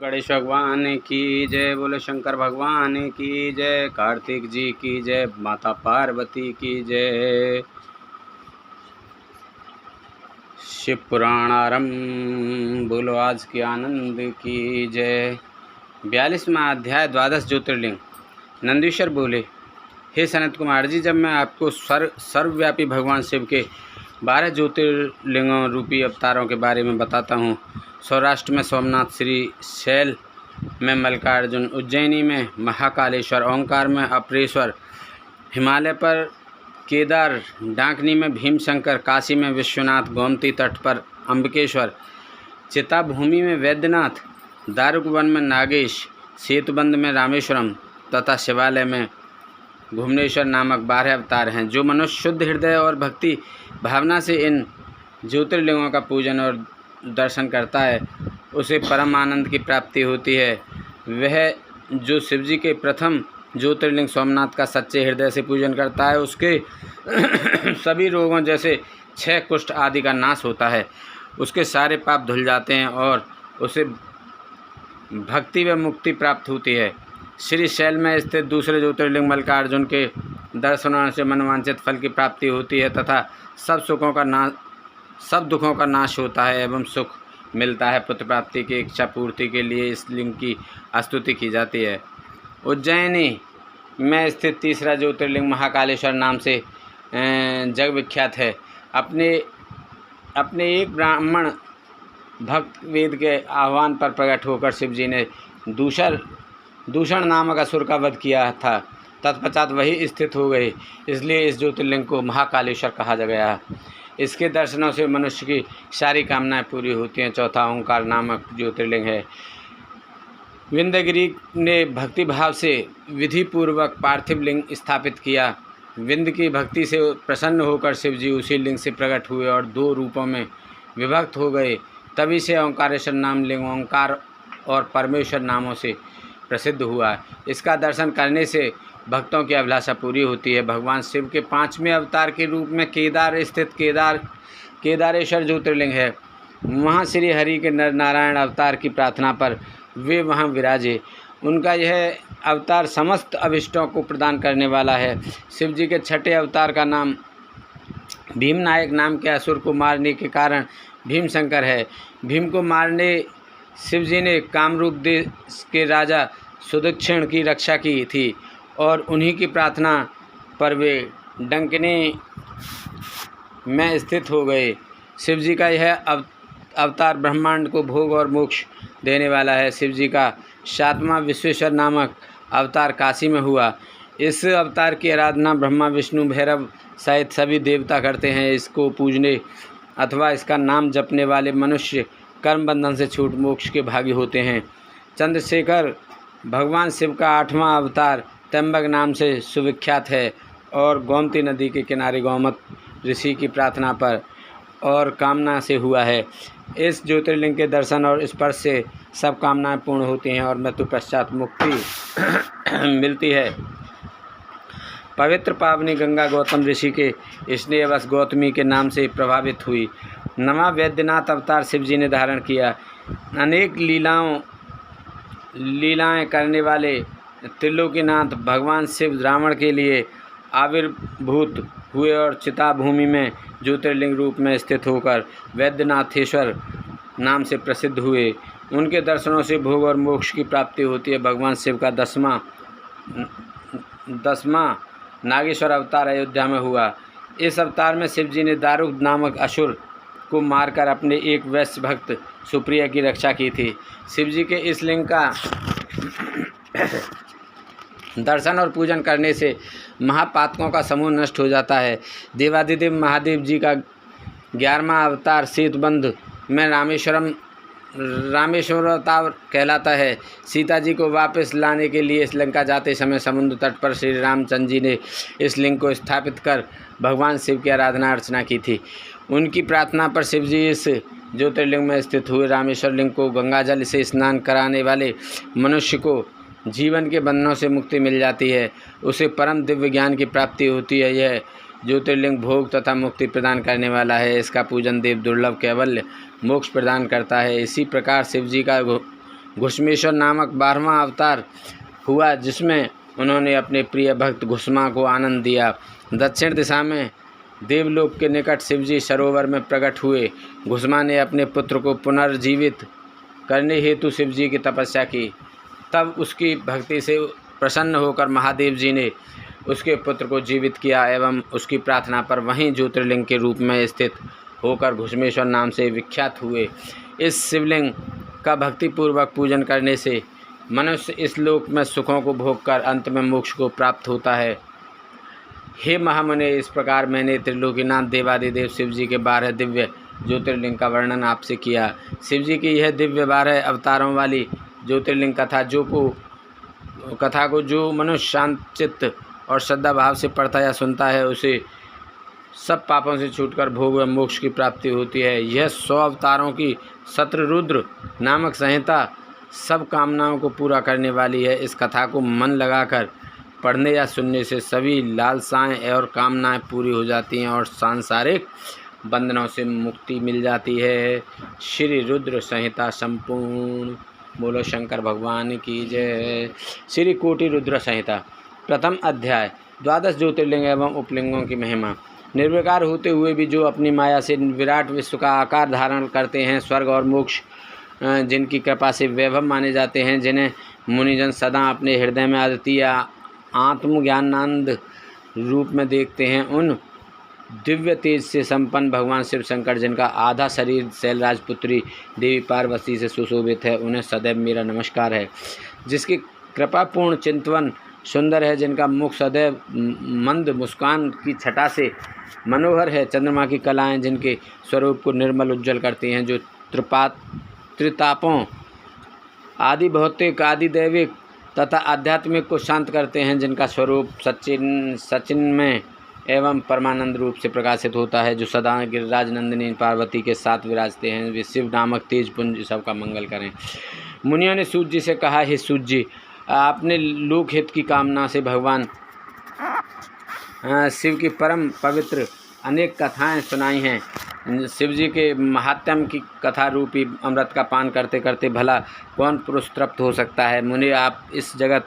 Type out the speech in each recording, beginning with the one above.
गणेश भगवान की जय, बोले शंकर भगवान की जय, कार्तिक जी की जय, माता पार्वती की जय। शिव पुराण आरंभ, बोलो आज की आनंद की जय। 42वां अध्याय, द्वादश ज्योतिर्लिंग। नंदीश्वर बोले, हे सनत कुमार जी, जब मैं आपको सर्वव्यापी भगवान शिव के 12 ज्योतिर्लिंगों रूपी अवतारों के बारे में बताता हूँ। सौराष्ट्र में सोमनाथ, श्री शैल में मल्लिकार्जुन, उज्जैनी में महाकालेश्वर, ओंकार में अपरेश्वर, हिमालय पर केदार, डांकनी में भीमशंकर, काशी में विश्वनाथ, गोमती तट पर अम्बिकेश्वर, चिताभूमि में वैद्यनाथ, दारुकवन में नागेश, सेतुबंध में रामेश्वरम तथा शिवालय में भुवनेश्वर नामक 12 अवतार हैं। जो मनुष्य शुद्ध हृदय और भक्ति भावना से इन ज्योतिर्लिंगों का पूजन और दर्शन करता है, उसे परम आनंद की प्राप्ति होती है। वह जो शिवजी के प्रथम ज्योतिर्लिंग सोमनाथ का सच्चे हृदय से पूजन करता है, उसके सभी रोगों जैसे क्षय, कुष्ठ आदि का नाश होता है, उसके सारे पाप धुल जाते हैं और उसे भक्ति व मुक्ति प्राप्त होती है। श्री शैल में स्थित दूसरे ज्योतिर्लिंग मल्लिकार्जुन के दर्शनों से मनवांछित फल की प्राप्ति होती है तथा सब दुखों का नाश होता है एवं सुख मिलता है। पुत्र प्राप्ति की इच्छा पूर्ति के लिए इस लिंग की स्तुति की जाती है। उज्जैनी में स्थित तीसरा ज्योतिर्लिंग महाकालेश्वर नाम से जग विख्यात है। अपने एक ब्राह्मण भक्त वेद के आह्वान पर प्रकट होकर शिवजी ने दूषण नामक असुर का वध किया था। तत्पश्चात वही स्थित हो गए, इसलिए इस ज्योतिर्लिंग को महाकालेश्वर कहा गया। इसके दर्शनों से मनुष्य की सारी कामनाएं पूरी होती हैं। चौथा ओंकार नामक ज्योतिर्लिंग है। विंध्यगिरि ने भक्ति भाव से विधिपूर्वक पार्थिव लिंग स्थापित किया। विंध्य की भक्ति से प्रसन्न होकर शिवजी उसी लिंग से प्रकट हुए और 2 रूपों में विभक्त हो गए। तभी से ओंकारेश्वर नाम लिंग ओंकार और परमेश्वर नामों से प्रसिद्ध हुआ। इसका दर्शन करने से भक्तों की अभिलाषा पूरी होती है। भगवान शिव के 5वें अवतार के रूप में केदार स्थित केदारेश्वर ज्योतिर्लिंग है। वहाँ श्री हरि के नर नारायण अवतार की प्रार्थना पर वे वहाँ विराजे। उनका यह अवतार समस्त अभिष्टों को प्रदान करने वाला है। शिवजी के 6ठे अवतार का नाम भीमनायक नाम के असुर को मारने के कारण भीमशंकर है। भीम को मारने शिवजी ने कामरूप देश के राजा सुदक्षिण की रक्षा की थी और उन्हीं की प्रार्थना पर वे डंकनी में स्थित हो गए। शिवजी का यह अवतार ब्रह्मांड को भोग और मोक्ष देने वाला है। शिवजी का 7वां विश्वेश्वर नामक अवतार काशी में हुआ। इस अवतार की आराधना ब्रह्मा, विष्णु, भैरव सहित सभी देवता करते हैं। इसको पूजने अथवा इसका नाम जपने वाले मनुष्य कर्म बंधन से छूट मोक्ष के भागी होते हैं। चंद्रशेखर भगवान शिव का 8वां अवतार त्र्यंबक नाम से सुविख्यात है और गोमती नदी के किनारे गौमत ऋषि की प्रार्थना पर और कामना से हुआ है। इस ज्योतिर्लिंग के दर्शन और स्पर्श से सब कामनाएं पूर्ण होती हैं और मृत्यु पश्चात मुक्ति मिलती है। पवित्र पावनी गंगा गौतम ऋषि के स्नेहवश गौतमी के नाम से प्रभावित हुई। 9वां वैद्यनाथ अवतार शिवजी ने धारण किया। अनेक लीलाएं करने वाले त्रिलोकीनाथ भगवान शिव रावण के लिए आविर्भूत हुए और चिताभूमि में ज्योतिर्लिंग रूप में स्थित होकर वैद्यनाथेश्वर नाम से प्रसिद्ध हुए। उनके दर्शनों से भोग और मोक्ष की प्राप्ति होती है। भगवान शिव का 10वां नागेश्वर अवतार अयोध्या में हुआ। इस अवतार में शिवजी ने दारुक नामक असुर को मारकर अपने एक वैश्य भक्त सुप्रिया की रक्षा की थी। शिवजी के इस लिंग का दर्शन और पूजन करने से महापातकों का समूह नष्ट हो जाता है। देवादिदेव महादेव जी का 11वां अवतार सेतुबंध में रामेश्वर अवतार कहलाता है। सीता जी को वापस लाने के लिए लंका जाते समय समुद्र तट पर श्री रामचंद्र जी ने इस लिंग को स्थापित कर भगवान शिव की आराधना अर्चना की थी। उनकी प्रार्थना पर शिवजी इस ज्योतिर्लिंग में स्थित हुए। रामेश्वर लिंग को गंगाजल से स्नान कराने वाले मनुष्य को जीवन के बंधनों से मुक्ति मिल जाती है, उसे परम दिव्य ज्ञान की प्राप्ति होती है। यह ज्योतिर्लिंग भोग तथा मुक्ति प्रदान करने वाला है। इसका पूजन देव दुर्लभ कैवल्य मोक्ष प्रदान करता है। इसी प्रकार शिवजी का घुश्मेश्वर नामक 12वां अवतार हुआ, जिसमें उन्होंने अपने प्रिय भक्त घुश्मा को आनंद दिया। दक्षिण दिशा में देवलोक के निकट शिवजी सरोवर में प्रकट हुए। घुश्मा ने अपने पुत्र को पुनर्जीवित करने हेतु शिवजी की तपस्या की। तब उसकी भक्ति से प्रसन्न होकर महादेव जी ने उसके पुत्र को जीवित किया एवं उसकी प्रार्थना पर वहीं ज्योतिर्लिंग के रूप में स्थित होकर घुश्मेश्वर नाम से विख्यात हुए। इस शिवलिंग का भक्तिपूर्वक पूजन करने से मनुष्य इस लोक में सुखों को भोगकर अंत में मोक्ष को प्राप्त होता है। हे महामुने, इस प्रकार मैंने त्रिलोकीनाथ देवादिदेव शिवजी के 12 दिव्य ज्योतिर्लिंग का वर्णन आपसे किया। शिवजी की यह दिव्य 12 अवतारों वाली ज्योतिर्लिंग कथा को जो मनुष्य शांत चित्त और श्रद्धा भाव से पढ़ता या सुनता है, उसे सब पापों से छूटकर भोग व मोक्ष की प्राप्ति होती है। यह 100 अवतारों की शतरुद्र नामक संहिता सब कामनाओं को पूरा करने वाली है। इस कथा को मन लगाकर पढ़ने या सुनने से सभी लालसाएं और कामनाएं पूरी हो जाती हैं और सांसारिक बंधनों से मुक्ति मिल जाती है। श्री रुद्र संहिता संपूर्ण। बोलो शंकर भगवान की जय। श्री कोटि रुद्र संहिता। प्रथम अध्याय। 12 ज्योतिर्लिंग एवं उपलिंगों की महिमा। निर्विकार होते हुए भी जो अपनी माया से विराट विश्व का आकार धारण करते हैं, स्वर्ग और मोक्ष जिनकी कृपा से वैभव माने जाते हैं, जिन्हें मुनिजन सदा अपने हृदय में अद्वितीय आत्मज्ञानानंद रूप में देखते हैं, उन दिव्य तेज से संपन्न भगवान शिव शंकर, जिनका आधा शरीर शैलराजपुत्री देवी पार्वती से सुशोभित है, उन्हें सदैव मेरा नमस्कार है। जिसकी कृपापूर्ण चिंतवन सुंदर है, जिनका मुख सदैव मंद मुस्कान की छटा से मनोहर है, चंद्रमा की कलाएं जिनके स्वरूप को निर्मल उज्जवल करती हैं, जो त्रितापों आदि भौतिक आदि दैविक तथा आध्यात्मिक को शांत करते हैं, जिनका स्वरूप सचिन्मय एवं परमानंद रूप से प्रकाशित होता है, जो सदा गिरिराज नंदिनी पार्वती के साथ विराजते हैं, वे शिव नामक तेज पुंज सबका मंगल करें। मुनियों ने सूत जी से कहा, हे सूत जी, आपने लोकहित की कामना से भगवान शिव की परम पवित्र अनेक कथाएं सुनाई हैं। शिव जी के महात्म्य की कथा रूपी अमृत का पान करते करते भला कौन पुरुष तृप्त हो सकता है। मुनि, आप इस जगत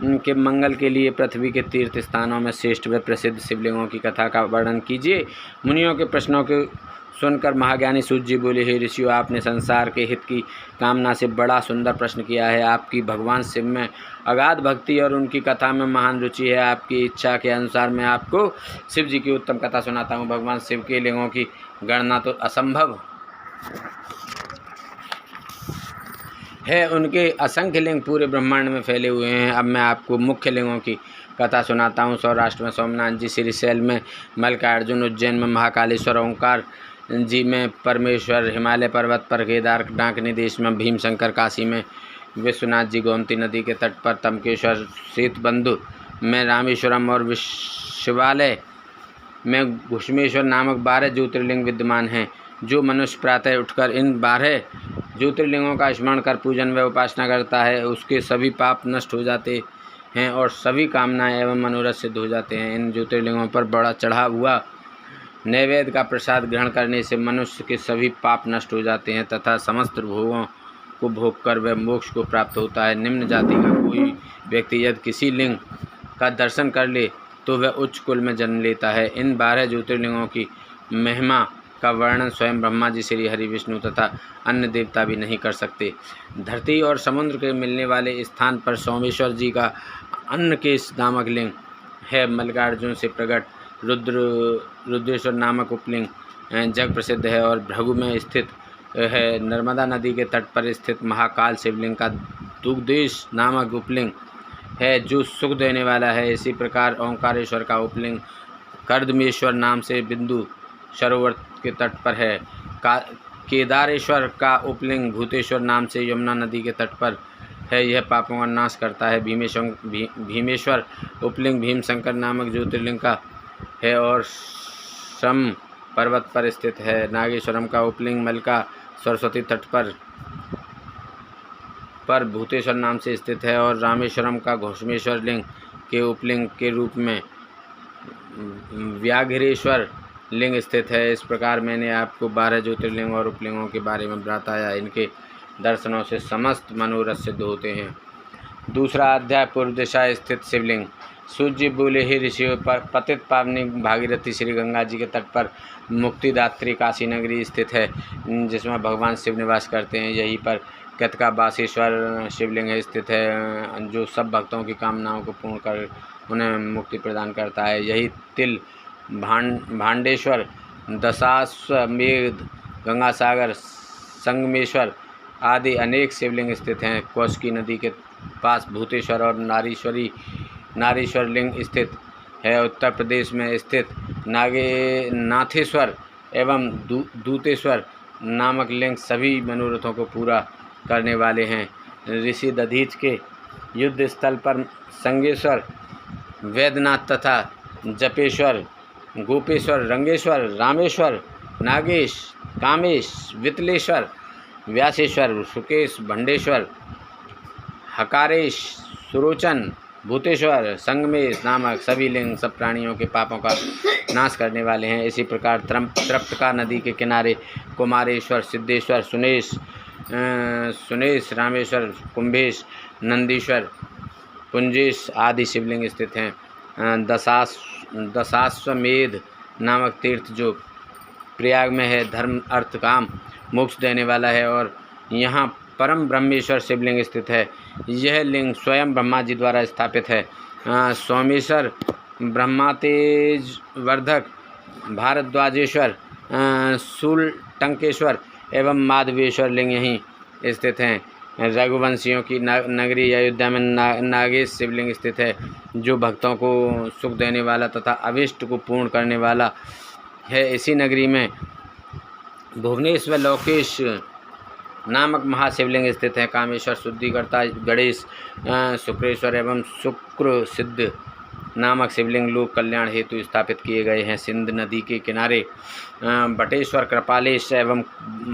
के मंगल के लिए पृथ्वी के तीर्थ स्थानों में श्रेष्ठ व प्रसिद्ध शिवलिंगों की कथा का वर्णन कीजिए। मुनियों के प्रश्नों के सुनकर महाज्ञानी सूत जी बोले, हे ऋषियों, आपने संसार के हित की कामना से बड़ा सुंदर प्रश्न किया है। आपकी भगवान शिव में अगाध भक्ति और उनकी कथा में महान रुचि है। आपकी इच्छा के अनुसार मैं आपको शिव जी की उत्तम कथा सुनाता हूँ। भगवान शिव के लिंगों की गणना तो असंभव है, उनके असंख्य लिंग पूरे ब्रह्मांड में फैले हुए हैं। अब मैं आपको मुख्य लिंगों की कथा सुनाता हूँ। सौराष्ट्र में सोमनाथ जी, श्रीशैल में मल्लिकार्जुन, उज्जैन में महाकालेश्वर, ओंकार जी में परमेश्वर, हिमालय पर्वत पर केदार, डाकनी देश में भीमशंकर, काशी में विश्वनाथ जी, गोमती नदी के तट पर तमकेश्वर, सेतुबंधु में रामेश्वरम और शिवालय में घुश्मेश्वर नामक 12 ज्योतिर्लिंग विद्यमान हैं। जो मनुष्य प्रातः उठकर इन 12 ज्योतिर्लिंगों का स्मरण कर पूजन व उपासना करता है, उसके सभी पाप नष्ट हो जाते हैं और सभी कामनाएं एवं मनोरथ सिद्ध हो जाते हैं। इन ज्योतिर्लिंगों पर बड़ा चढ़ा हुआ नैवेद्य का प्रसाद ग्रहण करने से मनुष्य के सभी पाप नष्ट हो जाते हैं तथा समस्त भोगों को भोग कर वह मोक्ष को प्राप्त होता है। निम्न जाति का कोई व्यक्ति यदि किसी लिंग का दर्शन कर ले तो वह उच्च कुल में जन्म लेता है। इन 12 ज्योतिर्लिंगों की महिमा का वर्णन स्वयं ब्रह्मा जी, श्री हरि, विष्णु तथा अन्य देवता भी नहीं कर सकते। धरती और समुद्र के मिलने वाले स्थान पर सोमेश्वर जी का अन्नकेश नामक लिंग है। मल्लिकार्जुन से प्रकट रुद्रेश्वर नामक उपलिंग जग प्रसिद्ध है और भृगु में स्थित है। नर्मदा नदी के तट पर स्थित महाकाल शिवलिंग का दुग्धेश नामक उपलिंग है, जो सुख देने वाला है। इसी प्रकार ओंकारेश्वर का उपलिंग कर्दमेश्वर नाम से बिंदु सरोवर के तट पर है। केदारेश्वर का उपलिंग भूतेश्वर नाम से यमुना नदी के तट पर है, यह पापों का नाश करता है। भीमेश्वर उपलिंग भीमशंकर नामक ज्योतिर्लिंग का है और सम पर्वत पर स्थित है। नागेश्वरम का उपलिंग मलका सरस्वती तट पर भूतेश्वर नाम से स्थित है और रामेश्वरम का घुश्मेश्वर लिंग के उपलिंग के रूप में व्याघ्रेश्वर लिंग स्थित है। इस प्रकार मैंने आपको 12 ज्योतिर्लिंग और उपलिंगों के बारे में बताया। इनके दर्शनों से समस्त मनोरथ सिद्ध होते हैं। दूसरा अध्याय पूर्व दिशा स्थित शिवलिंग। सूर्य जी बोले, हे ऋषियों, पर पतित पावनी भागीरथी श्री गंगा जी के तट पर मुक्तिदात्री काशी नगरी स्थित है, जिसमें भगवान शिव निवास करते हैं। यहीं पर कृतका बासेश्वर शिवलिंग स्थित है, जो सब भक्तों की कामनाओं को पूर्ण कर उन्हें मुक्ति प्रदान करता है। यही तिल भांडेश्वर, दशाश्वमेध, गंगासागर, संगमेश्वर आदि अनेक शिवलिंग स्थित हैं। कौशिकी नदी के पास भूतेश्वर और नारीश्वर लिंग स्थित है। उत्तर प्रदेश में स्थित नाथेश्वर एवं दूतेश्वर नामक लिंग सभी मनोरथों को पूरा करने वाले हैं। ऋषि दधीच के युद्ध स्थल पर संगेश्वर, वैद्यनाथ तथा जपेश्वर, गोपेश्वर, रंगेश्वर, रामेश्वर, नागेश, कामेश, वितलेश्वर, व्यासेश्वर, सुकेश, भंडेश्वर, हकारेश, सुरोचन, भूतेश्वर, संगमेश नामक सभी लिंग सब प्राणियों के पापों का नाश करने वाले हैं। इसी प्रकार त्रप्तका नदी के किनारे कुमारेश्वर, सिद्धेश्वर, सुनेश, रामेश्वर, कुंभेश, नंदीश्वर, पुंजेश आदि शिवलिंग स्थित हैं। दशाश्वमेध नामक तीर्थ जो प्रयाग में है, धर्म अर्थ काम मोक्ष देने वाला है और यहाँ परम ब्रह्मेश्वर शिवलिंग स्थित है। यह लिंग स्वयं ब्रह्मा जी द्वारा स्थापित है। सोमेश्वर, ब्रह्मातेज वर्धक, भारद्वाजेश्वर, शूलटंकेश्वर एवं माधवेश्वर लिंग यहीं स्थित हैं। रघुवंशियों की नगरी अयोध्या में नागेश शिवलिंग स्थित है, जो भक्तों को सुख देने वाला तथा अभिष्ट को पूर्ण करने वाला है। इसी नगरी में भुवनेश्वर लोकेश नामक महाशिवलिंग स्थित है। कामेश्वर, शुद्धिकर्ता गणेश, शुक्रेश्वर एवं शुक्र सिद्ध नामक शिवलिंग लोक कल्याण हेतु स्थापित किए गए हैं। सिंध नदी के किनारे बटेश्वर, कृपालेश एवं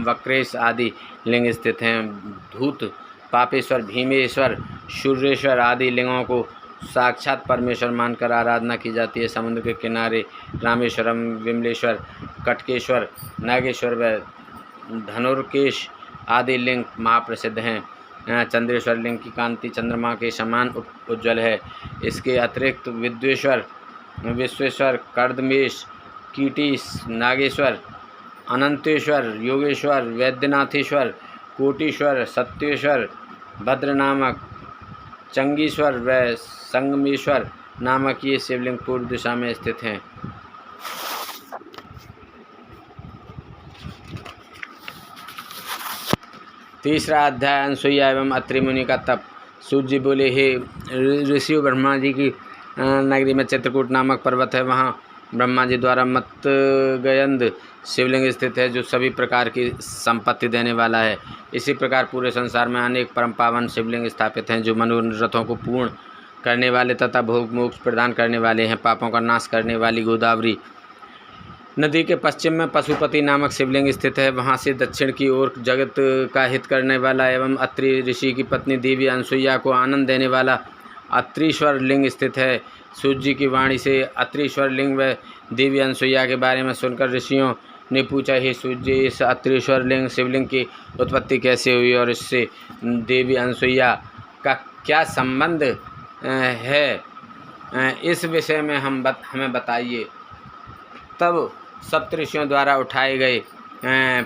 वक्रेश आदि लिंग स्थित हैं। धूत, पापेश्वर, भीमेश्वर, सूर्येश्वर आदि लिंगों को साक्षात परमेश्वर मानकर आराधना की जाती है। समुद्र के किनारे रामेश्वरम, विमलेश्वर, कटकेश्वर, नागेश्वर व धनुर्केश आदि लिंग महाप्रसिद्ध हैं। चंद्रेश्वर लिंग की कांति चंद्रमा के समान उज्ज्वल है। इसके अतिरिक्त विश्वेश्वर, कर्दमेश, कीटीश, नागेश्वर, अनंतेश्वर, योगेश्वर, वैद्यनाथेश्वर, कोटीश्वर, सत्येश्वर, भद्र नामक, चंगीश्वर व संगमेश्वर नामक ये शिवलिंग पूर्व दिशा में स्थित हैं। तीसरा अध्याय अनसुईया एवं अत्रि मुनि का तप। सूर्य जी बोले, हे ऋषियों, ब्रह्मा जी की नगरी में चित्रकूट नामक पर्वत है। वहाँ ब्रह्मा जी द्वारा मतगयंद शिवलिंग स्थित है, जो सभी प्रकार की संपत्ति देने वाला है। इसी प्रकार पूरे संसार में अनेक परम पावन शिवलिंग स्थापित हैं, जो मनोरथों को पूर्ण करने वाले तथा भोग मोक्ष प्रदान करने वाले हैं। पापों का नाश करने वाली गोदावरी नदी के पश्चिम में पशुपति नामक शिवलिंग स्थित है। वहाँ से दक्षिण की ओर जगत का हित करने वाला एवं अत्रि ऋषि की पत्नी देवी अनसुईया को आनंद देने वाला अत्रीश्वर लिंग स्थित है। सूर्य जी की वाणी से अत्रीश्वर लिंग व देवी अनसुईया के बारे में सुनकर ऋषियों ने पूछा, हे सूर्य, इस अत्रीश्वर लिंग शिवलिंग की उत्पत्ति कैसे हुई और इससे देवी अनसुईया का क्या संबंध है, इस विषय में हमें बताइए। तब सप्तऋषियों द्वारा उठाए गए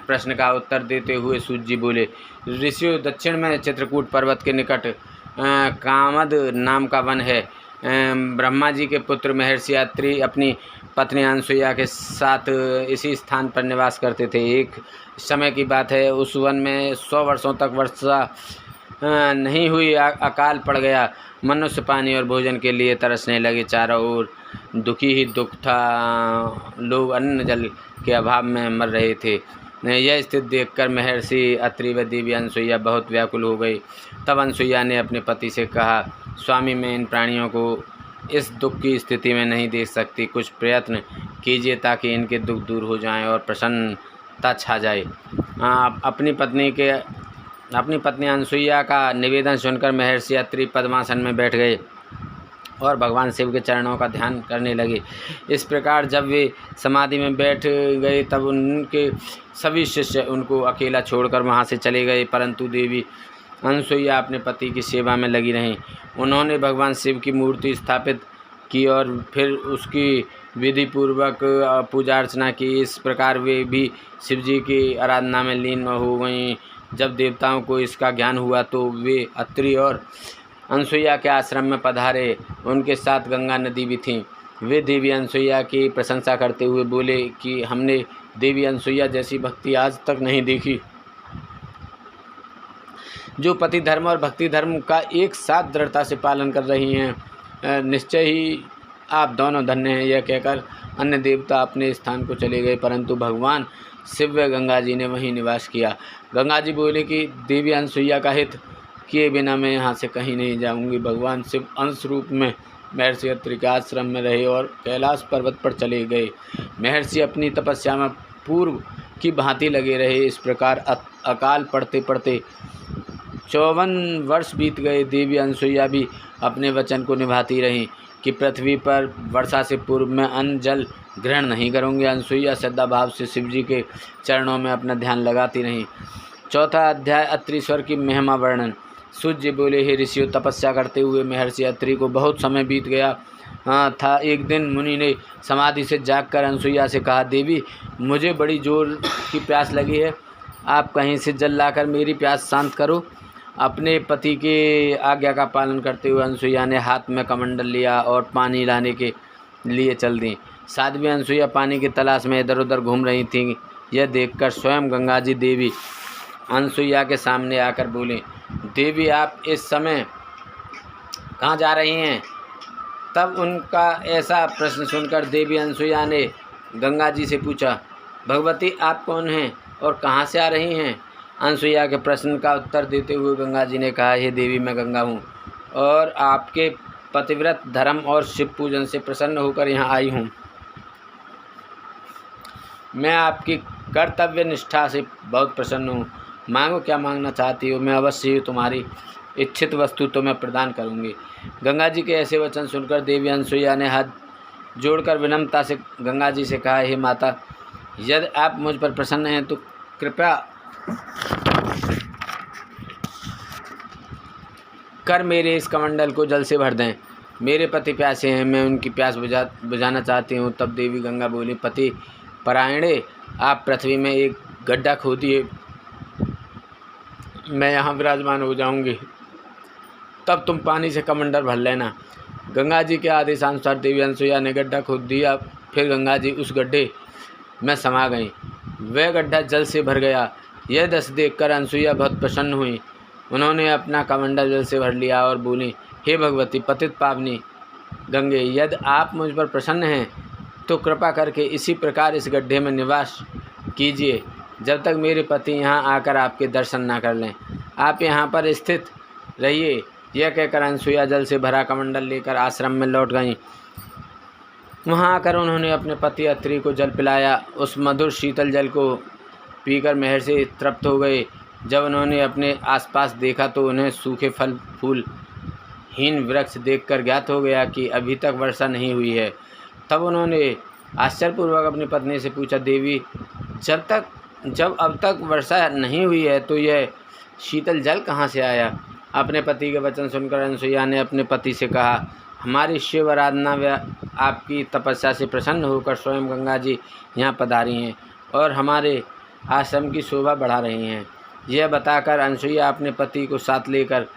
प्रश्न का उत्तर देते हुए सूर्य जी बोले, ऋषियों, दक्षिण में चित्रकूट पर्वत के निकट कामद नाम का वन है। ब्रह्मा जी के पुत्र महर्षि अत्रि अपनी पत्नी अनसुईया के साथ इसी स्थान पर निवास करते थे। एक समय की बात है, उस वन में 100 वर्षों तक वर्षा नहीं हुई। अकाल पड़ गया। मनुष्य पानी और भोजन के लिए तरसने लगे। चारों ओर दुखी ही दुख था। लोग अन्न जल के अभाव में मर रहे थे। यह स्थिति देखकर महर्षि अत्रि व देवी अनसुईया बहुत व्याकुल हो गई। तब अनसुईया ने अपने पति से कहा, स्वामी, मैं इन प्राणियों को इस दुख की स्थिति में नहीं देख सकती। कुछ प्रयत्न कीजिए ताकि इनके दुख दूर हो जाएं और प्रसन्नता छा जाए। अपनी पत्नी अनसुईया का निवेदन सुनकर महर्षि अत्रि पद्मासन में बैठ गए और भगवान शिव के चरणों का ध्यान करने लगे। इस प्रकार जब वे समाधि में बैठ गए तब उनके सभी शिष्य उनको अकेला छोड़कर वहाँ से चले गए, परंतु देवी अनसुईया अपने पति की सेवा में लगी रहीं। उन्होंने भगवान शिव की मूर्ति स्थापित की और फिर उसकी विधि पूर्वक पूजा अर्चना की। इस प्रकार वे भी शिव जी की आराधना में लीन हो गईं। जब देवताओं को इसका ज्ञान हुआ तो वे अत्रि और अनसुईया के आश्रम में पधारे। उनके साथ गंगा नदी भी थी। वे देवी अनसुईया की प्रशंसा करते हुए बोले कि हमने देवी अनसुईया जैसी भक्ति आज तक नहीं देखी, जो पति धर्म और भक्ति धर्म का एक साथ दृढ़ता से पालन कर रही हैं। निश्चय ही आप दोनों धन्य हैं। यह कहकर अन्य देवता अपने स्थान को चले गए, परंतु भगवान शिव व गंगा जी ने वहीं निवास किया। गंगा जी बोले कि देवी अनसुईया का हित किए बिना मैं यहाँ से कहीं नहीं जाऊँगी। भगवान शिव अंश रूप में महर्षि अत्रि के आश्रम में रहे और कैलाश पर्वत पर चले गए। महर्षि अपनी तपस्या में पूर्व की भांति लगे रहे। इस प्रकार अकाल पड़ते पड़ते 54 वर्ष बीत गए। देवी अनसुईया भी अपने वचन को निभाती रहीं कि पृथ्वी पर वर्षा से पूर्व में अन्न जल ग्रहण नहीं करूँगी। अनसुईया श्रद्धा भाव से शिव जी के चरणों में अपना ध्यान लगाती रहीं। चौथा अध्याय अत्रीश्वर की महिमा वर्णन। सूर्य जी बोले, हे ऋषियों, तपस्या करते हुए महर्षि अत्रि को बहुत समय बीत गया था। एक दिन मुनि ने समाधि से जागकर अनसुईया से कहा, देवी, मुझे बड़ी जोर की प्यास लगी है, आप कहीं से जल लाकर मेरी प्यास शांत करो। अपने पति के आज्ञा का पालन करते हुए अनसुईया ने हाथ में कमंडल लिया और पानी लाने के लिए चल दी। साध्वी अनसुईया पानी की तलाश में इधर उधर घूम रही थीं। यह देखकर स्वयं गंगा जी देवी अनसुईया के सामने आकर बोले, देवी, आप इस समय कहाँ जा रही हैं? तब उनका ऐसा प्रश्न सुनकर देवी अनसुईया ने गंगा जी से पूछा, भगवती, आप कौन हैं और कहाँ से आ रही हैं? अनसुईया के प्रश्न का उत्तर देते हुए गंगा जी ने कहा, हे देवी, मैं गंगा हूँ और आपके पतिव्रत धर्म और शिव पूजन से प्रसन्न होकर यहाँ आई हूँ। मैं आपकी कर्तव्य निष्ठा से बहुत प्रसन्न हूँ। मांगो, क्या मांगना चाहती हो, मैं अवश्य ही तुम्हारी इच्छित वस्तु तुम्हें प्रदान करूँगी। गंगा जी के ऐसे वचन सुनकर देवी अनसुईया ने हाथ जोड़कर विनम्रता से गंगा जी से कहा, हे माता, यदि आप मुझ पर प्रसन्न हैं तो कृपया कर मेरे इस कमंडल को जल से भर दें। मेरे पति प्यासे हैं, मैं उनकी प्यास बुझाना चाहती हूँ। तब देवी गंगा बोली, पति परायणे, आप पृथ्वी में एक गड्ढा खोदिए, मैं यहाँ विराजमान हो जाऊँगी, तब तुम पानी से कमंडल भर लेना। गंगा जी के आदेशानुसार देवी अनसुईया ने गड्ढा खोद दिया। फिर गंगा जी उस गड्ढे में समा गईं। वह गड्ढा जल से भर गया। यह दृश्य देखकर अनसुईया बहुत प्रसन्न हुई। उन्होंने अपना कमंडल जल से भर लिया और बोली, हे भगवती, पतित पावनी गंगे, यदि आप मुझ पर प्रसन्न हैं तो कृपा करके इसी प्रकार इस गड्ढे में निवास कीजिए जब तक मेरे पति यहाँ आकर आपके दर्शन ना कर लें। आप यहाँ पर स्थित रहिए। यह कहकर अनसुईया जल से भरा कमंडल लेकर आश्रम में लौट गईं। वहाँ आकर उन्होंने अपने पति अत्रि को जल पिलाया। उस मधुर शीतल जल को पीकर महर्षि तृप्त हो गए। जब उन्होंने अपने आसपास देखा तो उन्हें सूखे फल फूल हीन वृक्ष देखकर ज्ञात हो गया कि अभी तक वर्षा नहीं हुई है। तब उन्होंने आश्चर्यपूर्वक अपनी पत्नी से पूछा, देवी, जब अब तक वर्षा नहीं हुई है तो यह शीतल जल कहाँ से आया? अपने पति के वचन सुनकर अनसुईया ने अपने पति से कहा, हमारी शिव आराधना व आपकी तपस्या से प्रसन्न होकर स्वयं गंगा जी यहाँ पधारी हैं और हमारे आश्रम की शोभा बढ़ा रही हैं। यह बताकर अनसुईया अपने पति को साथ लेकर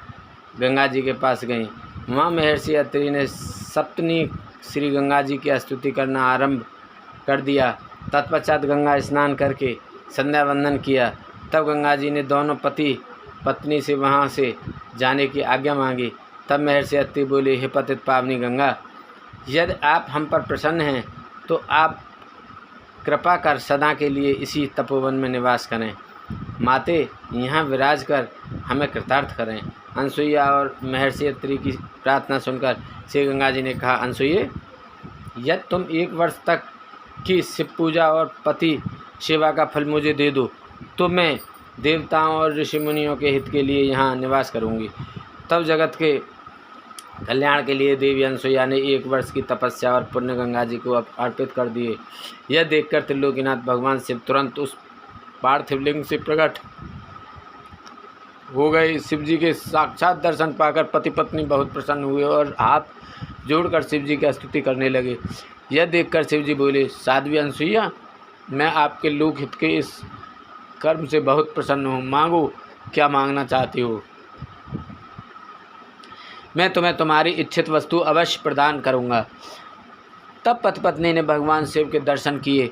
गंगा जी के पास गईं। वहाँ महर्षि अत्रि ने सप्तनी श्री गंगा जी की स्तुति करना आरंभ कर दिया। तत्पश्चात गंगा स्नान करके संध्या वंदन किया। तब गंगा जी ने दोनों पति पत्नी से वहाँ से जाने की आज्ञा मांगी। तब महर्षि अत्रि बोले, हे पतित पावनी गंगा, यदि आप हम पर प्रसन्न हैं तो आप कृपा कर सदा के लिए इसी तपोवन में निवास करें। माते, यहाँ विराज कर हमें कृतार्थ करें। अनसुईया और महर्षि अत्रि की प्रार्थना सुनकर श्री गंगा जी ने कहा, अनसुईये, यदि तुम 1 वर्ष तक की शिव पूजा और पति सेवा का फल मुझे दे दो तो मैं देवताओं और ऋषि मुनियों के हित के लिए यहाँ निवास करूँगी। तब जगत के कल्याण के लिए देवी अनसुईया ने 1 वर्ष की तपस्या और पुण्य गंगा जी को अर्पित कर दिए। यह देखकर त्रिलोकीनाथ भगवान शिव तुरंत उस पार्थिव लिंग से प्रकट हो गए। शिव जी के साक्षात दर्शन पाकर पति पत्नी बहुत प्रसन्न हुए और हाथ जोड़कर शिव जी की स्तुति करने लगे। यह देखकर शिव जी बोले, साध्वी अनसुईया, मैं आपके लोक हित के इस कर्म से बहुत प्रसन्न हूँ। मांगो, क्या मांगना चाहती हो? मैं तुम्हें तुम्हारी इच्छित वस्तु अवश्य प्रदान करूँगा। तब पति पत्नी ने भगवान शिव के दर्शन किए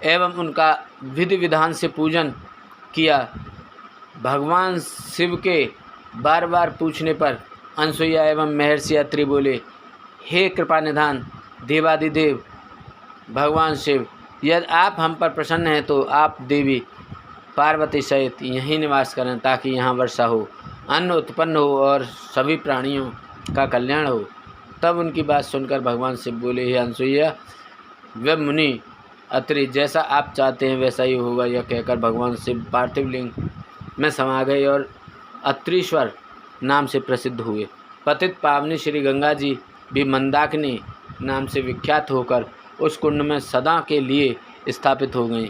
एवं उनका विधि विधान से पूजन किया। भगवान शिव के बार बार पूछने पर अनसुईया एवं महर्षि अत्रि बोले, हे कृपा निधान देवादिदेव भगवान शिव, यदि आप हम पर प्रसन्न हैं तो आप देवी पार्वती सहित यहीं निवास करें, ताकि यहाँ वर्षा हो, अन्न उत्पन्न हो और सभी प्राणियों का कल्याण हो। तब उनकी बात सुनकर भगवान शिव बोले, हे अनसुईया, वे मुनि अत्रि, जैसा आप चाहते हैं वैसा ही होगा। यह कहकर भगवान शिव पार्थिव लिंग में समा गए और अत्रीश्वर नाम से प्रसिद्ध हुए। पतित पावनी श्री गंगा जी भी मंदाकिनी नाम से विख्यात होकर उस कुंड में सदा के लिए स्थापित हो गई।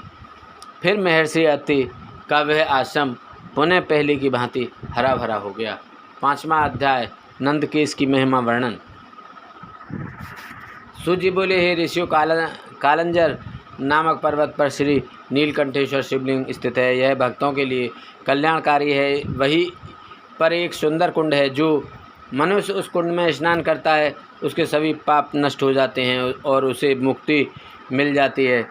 फिर महर्षि अत्रि का वह आश्रम पुनः पहले की भांति हरा भरा हो गया। 5वां अध्याय, नंदकेश की महिमा वर्णन। सूजी बोले, हे ऋषियों, कालंजर नामक पर्वत पर श्री नीलकंठेश्वर शिवलिंग स्थित है। यह भक्तों के लिए कल्याणकारी है। वहीं पर एक सुंदर कुंड है। जो मनुष्य उस कुंड में स्नान करता है उसके सभी पाप नष्ट हो जाते हैं और उसे मुक्ति मिल जाती है।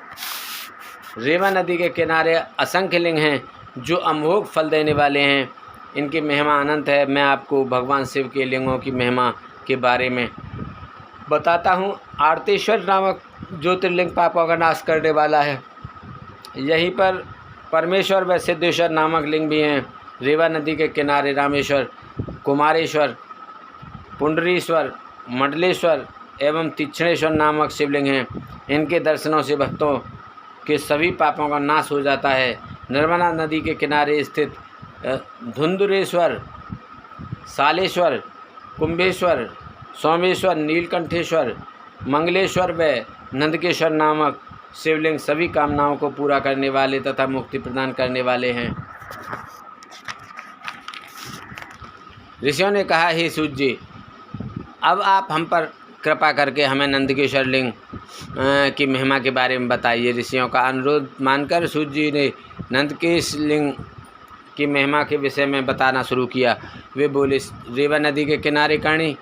रेवा नदी के किनारे असंख्य लिंग हैं जो अमोघ फल देने वाले हैं। इनकी महिमा अनंत है। मैं आपको भगवान शिव के लिंगों की महिमा के बारे में बताता हूँ। आर्तेश्वर नामक ज्योतिर्लिंग पापों का नाश करने वाला है। यहीं पर परमेश्वर व सिद्धेश्वर नामक लिंग भी हैं। रेवा नदी के किनारे रामेश्वर, कुमारेश्वर, पुंडरीश्वर, मंडलेश्वर एवं तीक्ष्णेश्वर नामक शिवलिंग हैं। इनके दर्शनों से भक्तों के सभी पापों का नाश हो जाता है। नर्मदा नदी के किनारे स्थित धुंधुरेश्वर, सालेश्वर, कुंभेश्वर, सोमेश्वर, नीलकंठेश्वर, मंगलेश्वर व नंदकेश्वर नामक शिवलिंग सभी कामनाओं को पूरा करने वाले तथा मुक्ति प्रदान करने वाले हैं। ऋषियों ने कहा, हे सूत जी, अब आप हम पर कृपा करके हमें नंदकेश्वर लिंग की महिमा के बारे में बताइए। ऋषियों का अनुरोध मानकर सूत जी ने नंदकेश लिंग की महिमा के विषय में बताना शुरू किया। वे बोले, रेवा नदी के किनारे कर्णी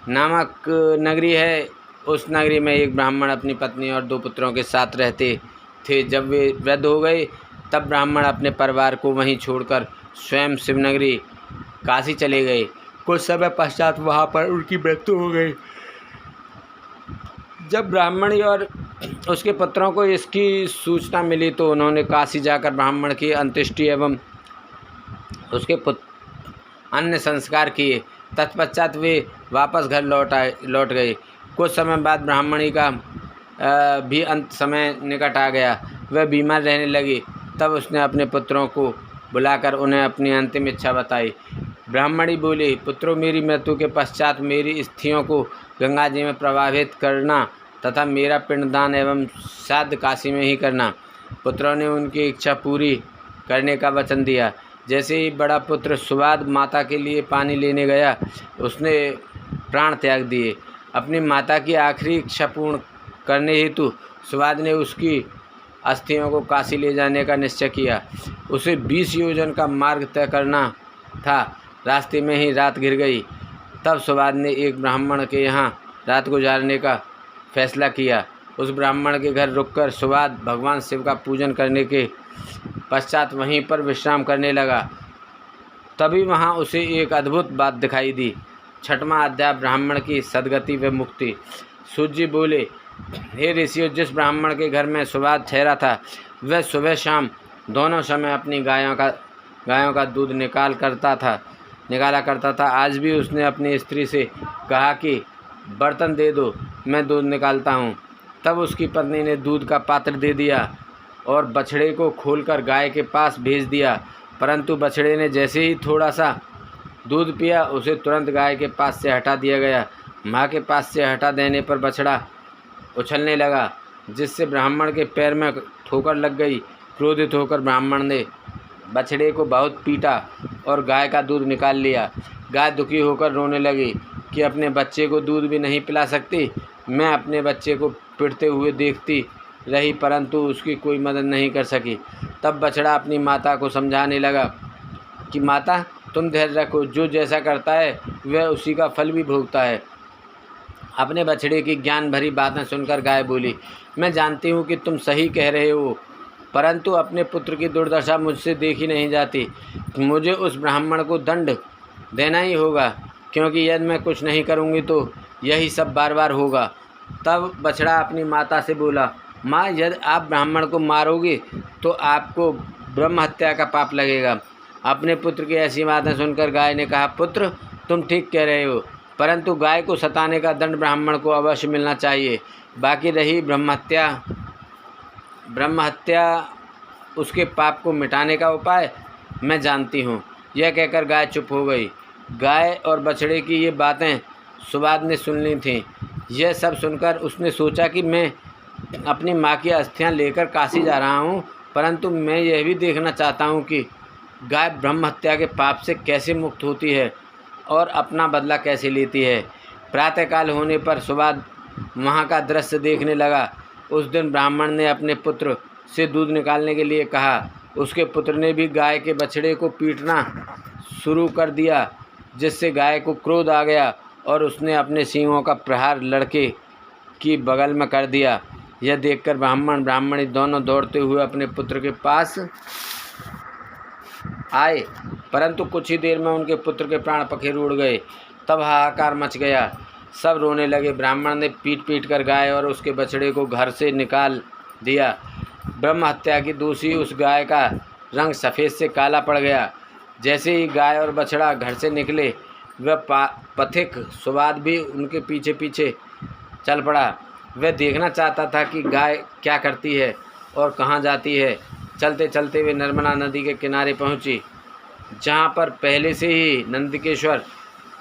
नामक नगरी है। उस नगरी में एक ब्राह्मण अपनी पत्नी और 2 पुत्रों के साथ रहते थे। जब वे वृद्ध हो गए तब ब्राह्मण अपने परिवार को वहीं छोड़कर स्वयं शिवनगरी काशी चले गए। कुछ समय पश्चात वहाँ पर उनकी मृत्यु हो गई। जब ब्राह्मणी और उसके पुत्रों को इसकी सूचना मिली तो उन्होंने काशी जाकर ब्राह्मण की अंत्येष्टि एवं उसके अन्य संस्कार किए। तत्पश्चात वे वापस घर लौट गए। कुछ समय बाद ब्राह्मणी का भी अंत समय निकट आ गया। वह बीमार रहने लगी। तब उसने अपने पुत्रों को बुलाकर उन्हें अपनी अंतिम इच्छा बताई। ब्राह्मणी बोली, पुत्रों, मेरी मृत्यु के पश्चात मेरी अस्थियों को गंगा जी में प्रवाहित करना तथा मेरा पिंडदान एवं श्राद्ध काशी में ही करना। पुत्रों ने उनकी इच्छा पूरी करने का वचन दिया। जैसे ही बड़ा पुत्र सुवाद माता के लिए पानी लेने गया, उसने प्राण त्याग दिए। अपनी माता की आखिरी इच्छा पूर्ण करने हेतु सुवाद ने उसकी अस्थियों को काशी ले जाने का निश्चय किया। उसे 20 योजन का मार्ग तय करना था। रास्ते में ही रात घिर गई। तब सुवाद ने एक ब्राह्मण के यहाँ रात गुजारने का फैसला किया। उस ब्राह्मण के घर रुककर सुवाद भगवान शिव का पूजन करने के पश्चात वहीं पर विश्राम करने लगा। तभी वहाँ उसे एक अद्भुत बात दिखाई दी। 6वां अध्याय, ब्राह्मण की सद्गति व मुक्ति। सूत जी बोले, हे ऋषियों, जिस ब्राह्मण के घर में सुवाद ठहरा था वह सुबह शाम दोनों समय अपनी गायों का दूध निकाला करता था। आज भी उसने अपनी स्त्री से कहा कि बर्तन दे दो, मैं दूध निकालता हूँ। तब उसकी पत्नी ने दूध का पात्र दे दिया और बछड़े को खोलकर गाय के पास भेज दिया। परंतु बछड़े ने जैसे ही थोड़ा सा दूध पिया, उसे तुरंत गाय के पास से हटा दिया गया। माँ के पास से हटा देने पर बछड़ा उछलने लगा, जिससे ब्राह्मण के पैर में ठोकर लग गई। क्रोधित होकर ब्राह्मण ने बछड़े को बहुत पीटा और गाय का दूध निकाल लिया। गाय दुखी होकर रोने लगी कि अपने बच्चे को दूध भी नहीं पिला सकती। मैं अपने बच्चे को पिटते हुए देखती रही, परंतु उसकी कोई मदद नहीं कर सकी। तब बछड़ा अपनी माता को समझाने लगा कि माता, तुम धैर्य रखो, जो जैसा करता है वह उसी का फल भी भोगता है। अपने बछड़े की ज्ञान भरी बातें सुनकर गाय बोली, मैं जानती हूँ कि तुम सही कह रहे हो, परंतु अपने पुत्र की दुर्दशा मुझसे देखी नहीं जाती। मुझे उस ब्राह्मण को दंड देना ही होगा, क्योंकि यदि मैं कुछ नहीं करूँगी तो यही सब बार बार होगा। तब बछड़ा अपनी माता से बोला, माँ, यदि आप ब्राह्मण को मारोगे तो आपको ब्रह्म हत्या का पाप लगेगा। अपने पुत्र की ऐसी बातें सुनकर गाय ने कहा, पुत्र, तुम ठीक कह रहे हो, परंतु गाय को सताने का दंड ब्राह्मण को अवश्य मिलना चाहिए। बाकी रही ब्रह्म हत्या, उसके पाप को मिटाने का उपाय मैं जानती हूँ। यह कहकर गाय चुप हो गई। गाय और बछड़े की ये बातें सुबाद ने सुन ली थीं। यह सब सुनकर उसने सोचा कि मैं अपनी माँ की अस्थियाँ लेकर काशी जा रहा हूँ, परंतु मैं यह भी देखना चाहता हूँ कि गाय ब्रह्म हत्या के पाप से कैसे मुक्त होती है और अपना बदला कैसे लेती है। प्रातःकाल होने पर सुबाद वहाँ का दृश्य देखने लगा। उस दिन ब्राह्मण ने अपने पुत्र से दूध निकालने के लिए कहा। उसके पुत्र ने भी गाय के बछड़े को पीटना शुरू कर दिया, जिससे गाय को क्रोध आ गया और उसने अपने सींगों का प्रहार लड़के की बगल में कर दिया। यह देखकर ब्राह्मण ब्राह्मणी दोनों दौड़ते हुए अपने पुत्र के पास आए, परंतु कुछ ही देर में उनके पुत्र के प्राण पखेरु उड़ गए। तब हाहाकार मच गया, सब रोने लगे। ब्राह्मण ने पीट पीट कर गाय और उसके बछड़े को घर से निकाल दिया। ब्रह्म हत्या की दोषी उस गाय का रंग सफ़ेद से काला पड़ गया। जैसे ही गाय और बछड़ा घर से निकले, वह पथिक सुबाद भी उनके पीछे पीछे चल पड़ा। वह देखना चाहता था कि गाय क्या करती है और कहाँ जाती है। चलते चलते वे नर्मदा नदी के किनारे पहुँची, जहाँ पर पहले से ही नंदकेश्वर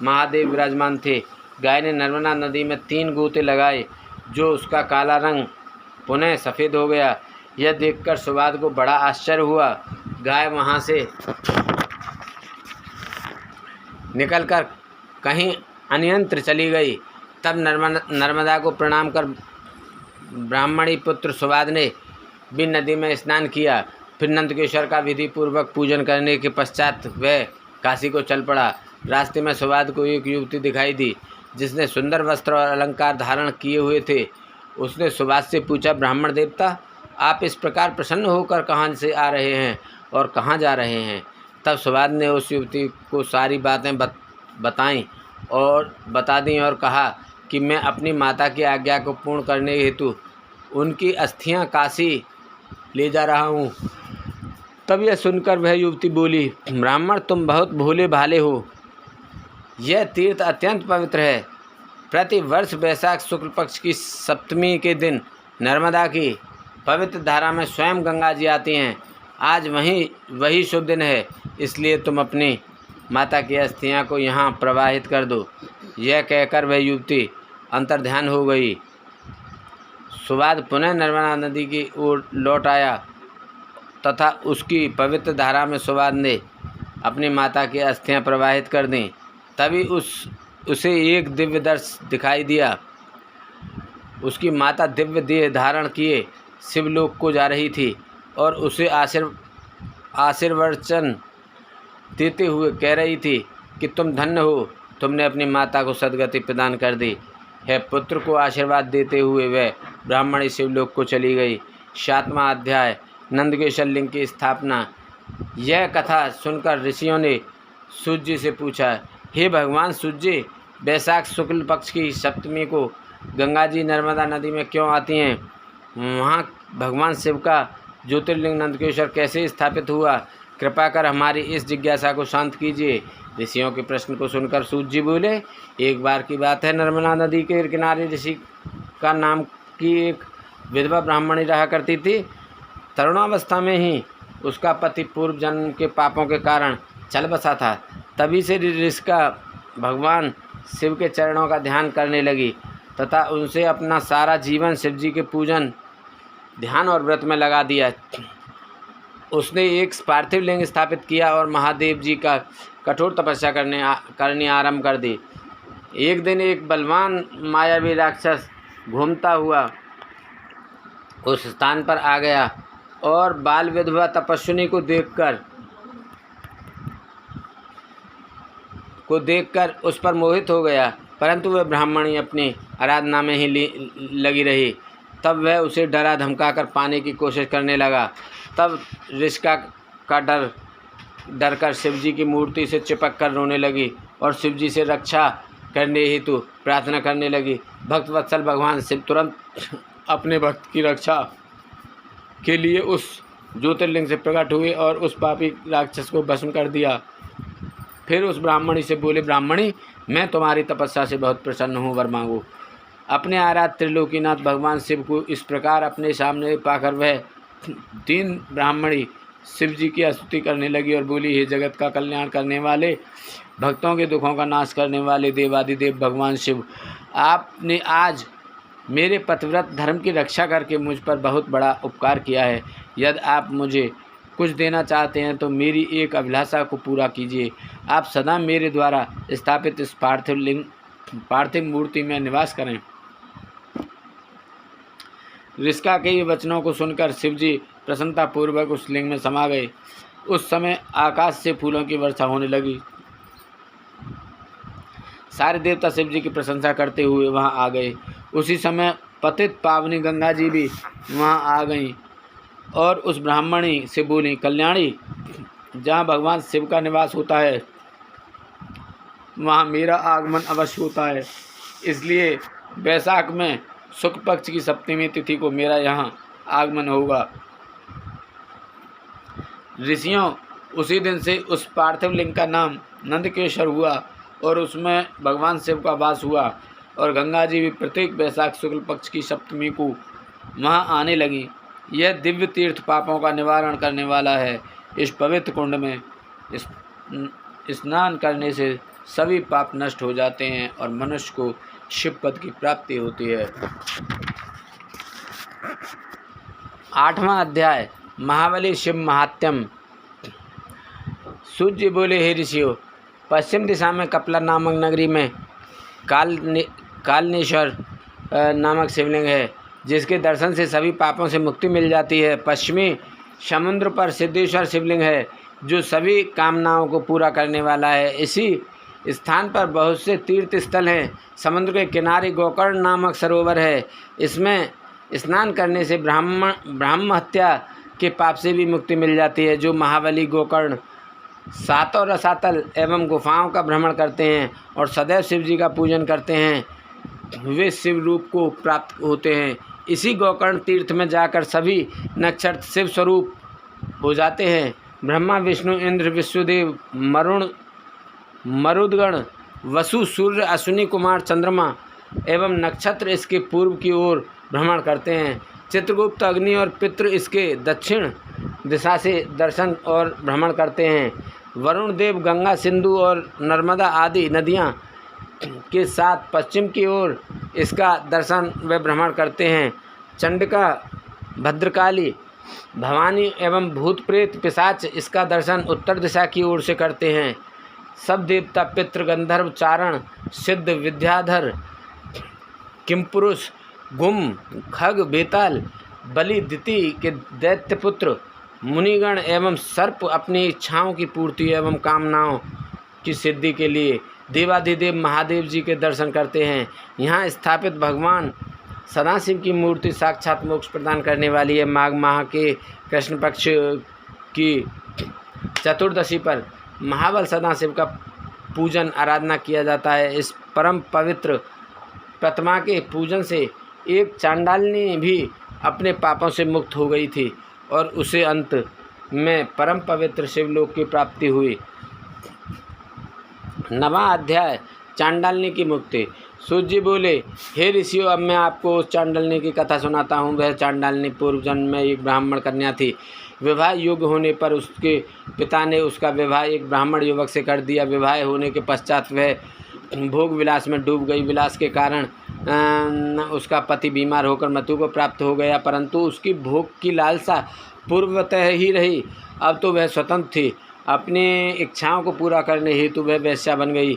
महादेव विराजमान थे। गाय ने नर्मदा नदी में 3 गोते लगाए, जो उसका काला रंग पुनः सफ़ेद हो गया। यह देखकर सुबाद को बड़ा आश्चर्य हुआ। गाय वहाँ से निकलकर कहीं अन्यत्र चली गई। तब नर्मदा को प्रणाम कर ब्राह्मणी पुत्र सुबाद ने भी नदी में स्नान किया। फिर नंदकेश्वर का विधि पूर्वक पूजन करने के पश्चात वह काशी को चल पड़ा। रास्ते में सुबाद को एक युवती दिखाई दी, जिसने सुंदर वस्त्र और अलंकार धारण किए हुए थे। उसने सुबाद से पूछा, ब्राह्मण देवता, आप इस प्रकार प्रसन्न होकर कहाँ से आ रहे हैं और कहाँ जा रहे हैं? तब सुबाद ने उस युवती को सारी बातें बताईं और बता दी और कहा कि मैं अपनी माता की आज्ञा को पूर्ण करने हेतु उनकी अस्थियां काशी ले जा रहा हूँ। तब यह सुनकर वह युवती बोली, ब्राह्मण, तुम बहुत भोले भाले हो। यह तीर्थ अत्यंत पवित्र है। प्रति वर्ष वैशाख शुक्ल पक्ष की सप्तमी के दिन नर्मदा की पवित्र धारा में स्वयं गंगा जी आती हैं। आज वही शुभ दिन है, इसलिए तुम अपनी माता की अस्थियां को यहाँ प्रवाहित कर दो। यह कहकर वह युवती अंतर्ध्यान हो गई। सुबाद पुनः नर्मदा नदी की ओर लौट आया तथा उसकी पवित्र धारा में सुबाद ने अपनी माता की अस्थियां प्रवाहित कर दीं। तभी उसे एक दिव्य दृश्य दिखाई दिया। उसकी माता दिव्य देह धारण किए शिवलोक को जा रही थी और उसे आशीर्वचन देते हुए कह रही थी कि तुम धन्य हो, तुमने अपनी माता को सद्गति प्रदान कर दी है। पुत्र को आशीर्वाद देते हुए वह ब्राह्मणी शिवलोक को चली गई। 7वां अध्याय, नंदकेश्वर लिंग की स्थापना। यह कथा सुनकर ऋषियों ने सूर्य जी से पूछा, हे भगवान सूर्य जी, वैशाख शुक्ल पक्ष की सप्तमी को गंगा जी नर्मदा नदी में क्यों आती हैं? वहाँ भगवान शिव का ज्योतिर्लिंग नंदकेश्वर कैसे स्थापित हुआ? कृपा कर हमारी इस जिज्ञासा को शांत कीजिए। ऋषियों के प्रश्न को सुनकर सूर्य जी बोले, एक बार की बात है, नर्मदा नदी के किनारे ऋषि का नाम की एक विधवा ब्राह्मणी रहा करती थी। तरुणावस्था में ही उसका पति पूर्व जन्म के पापों के कारण चल बसा था। तभी से ऋषिका भगवान शिव के चरणों का ध्यान करने लगी तथा उनसे अपना सारा जीवन शिव जी के पूजन, ध्यान और व्रत में लगा दिया। उसने एक पार्थिव लिंग स्थापित किया और महादेव जी का कठोर तपस्या करनी आरंभ कर दी। एक दिन एक बलवान मायावी राक्षस घूमता हुआ उस स्थान पर आ गया और बाल विधवा तपस्विनी को देखकर उस पर मोहित हो गया, परंतु वह ब्राह्मणी अपनी आराधना में ही लगी रही। तब वह उसे डरा धमकाकर पाने की कोशिश करने लगा। तब ऋषिका का डर कर शिवजी की मूर्ति से चिपक कर रोने लगी और शिवजी से रक्षा करने हेतु प्रार्थना करने लगी। भक्त वत्सल भगवान शिव तुरंत अपने भक्त की रक्षा के लिए उस ज्योतिर्लिंग से प्रकट हुए और उस पापी राक्षस को भस्म कर दिया। फिर उस ब्राह्मणी से बोले, ब्राह्मणी, मैं तुम्हारी तपस्या से बहुत प्रसन्न हूँ, वर मांगो। अपने आराध्य त्रिलोकीनाथ भगवान शिव को इस प्रकार अपने सामने पाकर वह तीन ब्राह्मणी शिव जी की स्तुति करने लगी और बोली, हे जगत का कल्याण करने वाले, भक्तों के दुखों का नाश करने वाले देवादिदेव भगवान शिव, आपने आज मेरे पतिव्रत धर्म की रक्षा करके मुझ पर बहुत बड़ा उपकार किया है। यदि आप मुझे कुछ देना चाहते हैं तो मेरी एक अभिलाषा को पूरा कीजिए। आप सदा मेरे द्वारा स्थापित इस पार्थिव मूर्ति में निवास करें। ऋषिका के ये वचनों को सुनकर शिवजी प्रसन्नतापूर्वक उस लिंग में समा गए। उस समय आकाश से फूलों की वर्षा होने लगी। सारे देवता शिवजी की प्रशंसा करते हुए वहां आ गए। उसी समय पतित पावनी गंगा जी भी वहां आ गईं और उस ब्राह्मणी से बोली, कल्याणी, जहाँ भगवान शिव का निवास होता है वहाँ मेरा आगमन अवश्य होता है, इसलिए वैशाख में शुक्ल पक्ष की सप्तमी तिथि को मेरा यहाँ आगमन होगा। ऋषियों, उसी दिन से उस पार्थिव लिंग का नाम नंदकेश्वर हुआ और उसमें भगवान शिव का वास हुआ और गंगा जी भी प्रत्येक वैशाख शुक्ल पक्ष की सप्तमी को वहाँ आने लगी। यह दिव्य तीर्थ पापों का निवारण करने वाला है। इस पवित्र कुंड में स्नान करने से सभी पाप नष्ट हो जाते हैं और मनुष्य को शिव पद की प्राप्ति होती है। 8वां अध्याय, महाबली शिव महात्म्य। सूर्य जी बोले, हे ऋषियों, पश्चिम दिशा में कपिला नामक नगरी में कालनेश्वर नामक शिवलिंग है, जिसके दर्शन से सभी पापों से मुक्ति मिल जाती है। पश्चिमी समुद्र पर सिद्धेश्वर शिवलिंग है, जो सभी कामनाओं को पूरा करने वाला है। इसी स्थान पर बहुत से तीर्थ स्थल हैं। समुद्र के किनारे गोकर्ण नामक सरोवर है। इसमें स्नान करने से ब्राह्म हत्या के पाप से भी मुक्ति मिल जाती है। जो महाबली गोकर्ण सातों रसातल एवं गुफाओं का भ्रमण करते हैं और सदैव शिव जी का पूजन करते हैं, वे शिव रूप को प्राप्त होते हैं। इसी गोकर्ण तीर्थ में जाकर सभी नक्षत्र शिव स्वरूप हो जाते हैं। ब्रह्मा, विष्णु, इंद्र, विश्वदेव, मरुदगण, वसु, सूर्य, अश्विनी कुमार, चंद्रमा एवं नक्षत्र इसके पूर्व की ओर भ्रमण करते हैं। चित्रगुप्त, अग्नि और पितृ इसके दक्षिण दिशा से दर्शन और भ्रमण करते हैं। वरुण देव गंगा, सिंधु और नर्मदा आदि नदियाँ के साथ पश्चिम की ओर इसका दर्शन व भ्रमण करते हैं। चंडिका, भद्रकाली, भवानी एवं भूत प्रेत पिशाच इसका दर्शन उत्तर दिशा की ओर से करते हैं। सब देवता, पितृ, गंधर्व, चारण, सिद्ध, विद्याधर, किमपुरुष, गुम, खग, बेताल, बलि, दिति के दैत्यपुत्र, मुनिगण एवं सर्प अपनी इच्छाओं की पूर्ति एवं कामनाओं की सिद्धि के लिए देवाधिदेव महादेव जी के दर्शन करते हैं। यहाँ स्थापित भगवान सदाशिव की मूर्ति साक्षात मोक्ष प्रदान करने वाली है। माघ माह के कृष्ण पक्ष की चतुर्दशी पर महाबल सदाशिव का पूजन आराधना किया जाता है। इस परम पवित्र प्रतिमा के पूजन से एक चांडालनी भी अपने पापों से मुक्त हो गई थी और उसे अंत में परम पवित्र शिवलोक की प्राप्ति हुई। 9वां अध्याय, चांडालनी की मुक्ति। सूर्य जी बोले, हे ऋषियों, अब मैं आपको उस चांडालनी की कथा सुनाता हूँ। वह चांडालनी पूर्व जन्म में एक ब्राह्मण कन्या थी। विवाह योग्य होने पर उसके पिता ने उसका विवाह एक ब्राह्मण युवक से कर दिया। विवाह होने के पश्चात वह भोग विलास में डूब गई। विलास के कारण उसका पति बीमार होकर मृत्यु को प्राप्त हो गया, परंतु उसकी भोग की लालसा पूर्वतः ही रही। अब तो वह स्वतंत्र थी। अपनी इच्छाओं को पूरा करने हेतु वह वेश्या बन गई।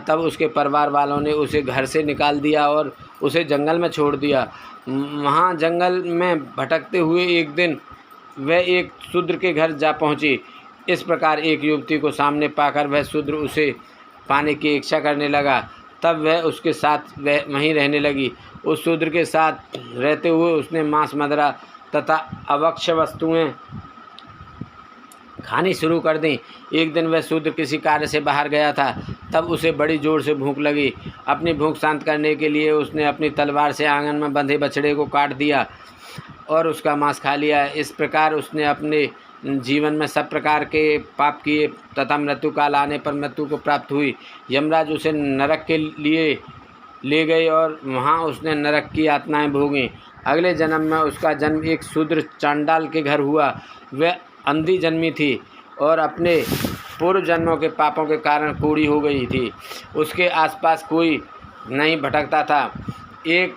तब उसके परिवार वालों ने उसे घर से निकाल दिया और उसे जंगल में छोड़ दिया। वहाँ जंगल में भटकते हुए एक दिन वह एक शूद्र के घर जा पहुँची। इस प्रकार एक युवती को सामने पाकर वह शूद्र उसे पाने की इच्छा करने लगा। तब वह उसके साथ वह वहीं रहने लगी। उस शूद्र के साथ रहते हुए उसने मांस, मदिरा तथा अभक्ष्य वस्तुएं खानी शुरू कर दी। एक दिन वह शूद्र किसी कार्य से बाहर गया था। तब उसे बड़ी जोर से भूख लगी। अपनी भूख शांत करने के लिए उसने अपनी तलवार से आंगन में बंधे बछड़े को काट दिया और उसका मांस खा लिया। इस प्रकार उसने अपने जीवन में सब प्रकार के पाप किए तथा मृत्यु काल आने पर मृत्यु को प्राप्त हुई। यमराज उसे नरक के लिए ले गए और वहाँ उसने नरक की यातनाएं भोगी। अगले जन्म में उसका जन्म एक शूद्र चांडाल के घर हुआ। वह अंधी जन्मी थी और अपने पूर्व जन्मों के पापों के कारण कूड़ी हो गई थी। उसके आसपास कोई नहीं भटकता था। एक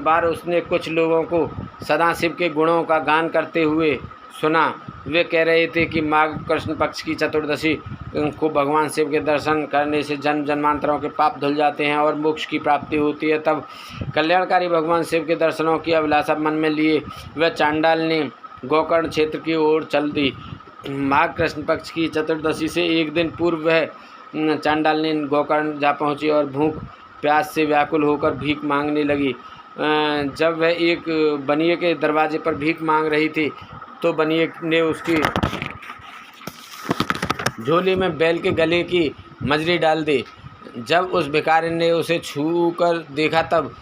बार उसने कुछ लोगों को सदाशिव के गुणों का गान करते हुए सुना। वे कह रहे थे कि माघ कृष्ण पक्ष की चतुर्दशी को भगवान शिव के दर्शन करने से जन्म जन्मांतरों के पाप धुल जाते हैं और मोक्ष की प्राप्ति होती है। तब कल्याणकारी भगवान शिव के दर्शनों की अभिलाषा मन में लिए वह चांडाल ने गोकर्ण क्षेत्र की ओर चल दी। माघ कृष्ण पक्ष की चतुर्दशी से एक दिन पूर्व वह चांडाल ने गोकर्ण जा पहुंची और भूख प्यास से व्याकुल होकर भीख मांगने लगी। जब वह एक बनिए के दरवाजे पर भीख मांग रही थी तो बनिए ने उसकी झोली में बैल के गले की मजरी डाल दी। जब उस भिखारी ने उसे छू कर देखा तब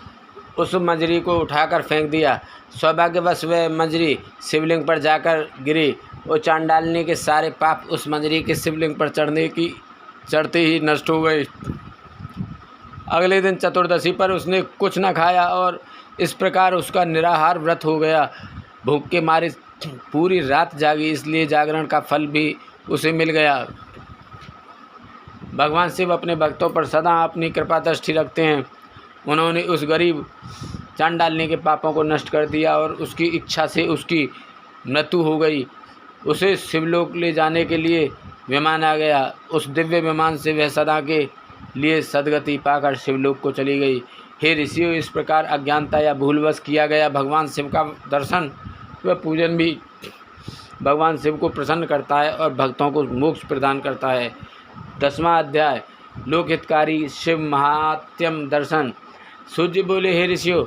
उस मजरी को उठाकर फेंक दिया। सौभाग्यवश वह मजरी शिवलिंग पर जाकर गिरी और चांडालनी के सारे पाप उस मजरी के शिवलिंग पर चढ़ते ही नष्ट हो गए। अगले दिन चतुर्दशी पर उसने कुछ न खाया और इस प्रकार उसका निराहार व्रत हो गया। भूख के मारे पूरी रात जागी, इसलिए जागरण का फल भी उसे मिल गया। भगवान शिव अपने भक्तों पर सदा अपनी कृपा दृष्टि रखते हैं। उन्होंने उस गरीब चांडालनी के पापों को नष्ट कर दिया और उसकी इच्छा से उसकी मृत्यु हो गई। उसे शिवलोक ले जाने के लिए विमान आ गया। उस दिव्य विमान से वह सदा के लिए सदगति पाकर शिवलोक को चली गई। हे ऋषियों, इस प्रकार अज्ञानता या भूलवश किया गया भगवान शिव का दर्शन व पूजन भी भगवान शिव को प्रसन्न करता है और भक्तों को मोक्ष प्रदान करता है। 10वां अध्याय लोकहितकारी शिव महात्म्य दर्शन। सूर्य बोले, हे ऋषियों,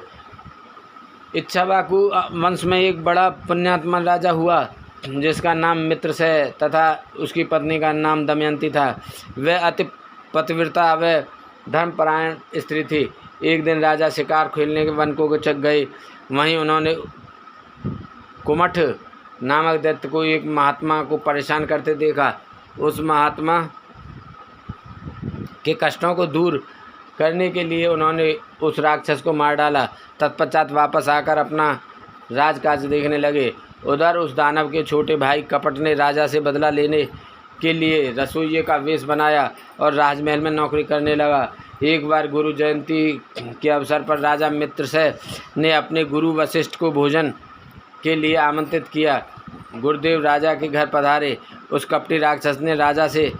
इच्छावाकु वंश में एक बड़ा पुण्यात्मा राजा हुआ जिसका नाम मित्रसेन तथा उसकी पत्नी का नाम दमयंती था। वह अति पतिव्रता व धर्मपरायण स्त्री थी। एक दिन राजा शिकार खेलने के वन को गए। वहीं उन्होंने कुमठ नामक दैत्य को एक महात्मा को परेशान करते देखा। उस महात्मा के कष्टों को दूर करने के लिए उन्होंने उस राक्षस को मार डाला। तत्पश्चात वापस आकर अपना राजकाज देखने लगे। उधर उस दानव के छोटे भाई कपट ने राजा से बदला लेने के लिए रसोइये का वेश बनाया और राजमहल में नौकरी करने लगा। एक बार गुरु जयंती के अवसर पर राजा मित्रसेन ने अपने गुरु वशिष्ठ को भोजन के लिए आमंत्रित किया। गुरुदेव राजा के घर पधारे। उस कपटी राक्षस ने राजा से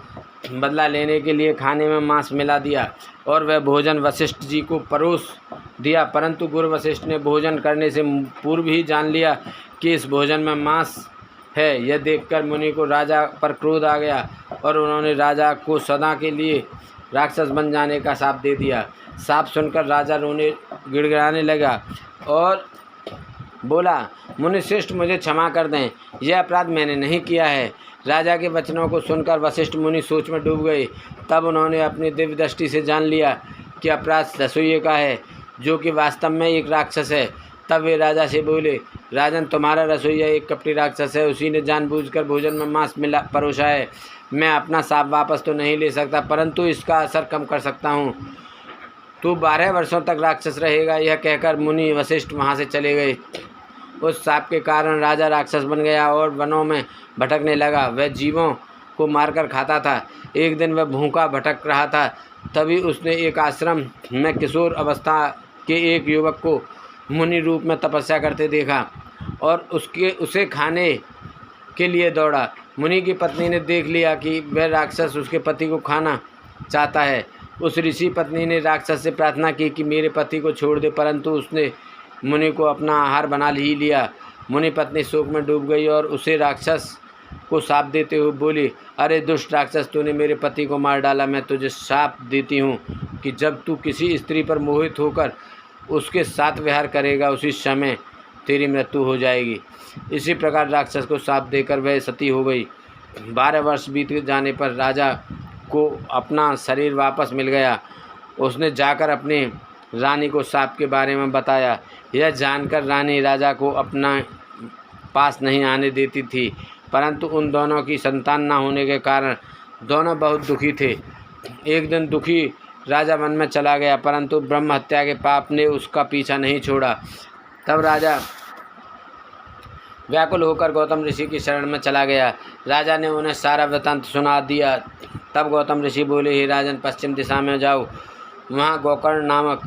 बदला लेने के लिए खाने में मांस मिला दिया और वह भोजन वशिष्ठ जी को परोस दिया, परंतु गुरु वशिष्ठ ने भोजन करने से पूर्व ही जान लिया कि इस भोजन में मांस है। यह देखकर मुनि को राजा पर क्रोध आ गया और उन्होंने राजा को सदा के लिए राक्षस बन जाने का शाप दे दिया। शाप सुनकर राजा रोने गिड़गिड़ाने लगा और बोला, मुनि श्रेष्ठ, मुझे क्षमा कर दें, यह अपराध मैंने नहीं किया है। राजा के वचनों को सुनकर वशिष्ठ मुनि सोच में डूब गए। तब उन्होंने अपनी दिव्य दृष्टि से जान लिया कि अपराध रसोइये का है, जो कि वास्तव में एक राक्षस है। तब वे राजा से बोले, राजन, तुम्हारा रसोइया एक कपटी राक्षस है। उसी ने जानबूझकर भोजन में मांस परोसा है। मैं अपना शाप वापस तो नहीं ले सकता, परंतु इसका असर कम कर सकता हूँ। तू 12 वर्षों तक राक्षस रहेगा। यह कहकर मुनि वशिष्ठ वहाँ से चले गए। उस शाप के कारण राजा राक्षस बन गया और वनों में भटकने लगा। वह जीवों को मारकर खाता था। एक दिन वह भूखा भटक रहा था, तभी उसने एक आश्रम में किशोर अवस्था के एक युवक को मुनि रूप में तपस्या करते देखा और उसे खाने के लिए दौड़ा। मुनि की पत्नी ने देख लिया कि वह राक्षस उसके पति को खाना चाहता है। उस ऋषि पत्नी ने राक्षस से प्रार्थना की कि मेरे पति को छोड़ दे, परंतु उसने मुनि को अपना आहार बना ही लिया। मुनि पत्नी शोक में डूब गई और उसे राक्षस को शाप देते हुए बोली, अरे दुष्ट राक्षस, तूने मेरे पति को मार डाला। मैं तुझे शाप देती हूँ कि जब तू किसी स्त्री पर मोहित होकर उसके साथ विहार करेगा, उसी समय तेरी मृत्यु हो जाएगी। इसी प्रकार राक्षस को शाप देकर वह सती हो गई। 12 वर्ष बीत जाने पर राजा को अपना शरीर वापस मिल गया। उसने जाकर अपनी रानी को शाप के बारे में बताया। यह जानकर रानी राजा को अपना पास नहीं आने देती थी, परंतु उन दोनों की संतान न होने के कारण दोनों बहुत दुखी थे। एक दिन दुखी राजा वन में चला गया, परंतु ब्रह्म हत्या के पाप ने उसका पीछा नहीं छोड़ा। तब राजा व्याकुल होकर गौतम ऋषि की शरण में चला गया। राजा ने उन्हें सारा वृत्तांत सुना दिया। तब गौतम ऋषि बोले, हे राजन, पश्चिम दिशा में जाओ, वहाँ गोकर्ण नामक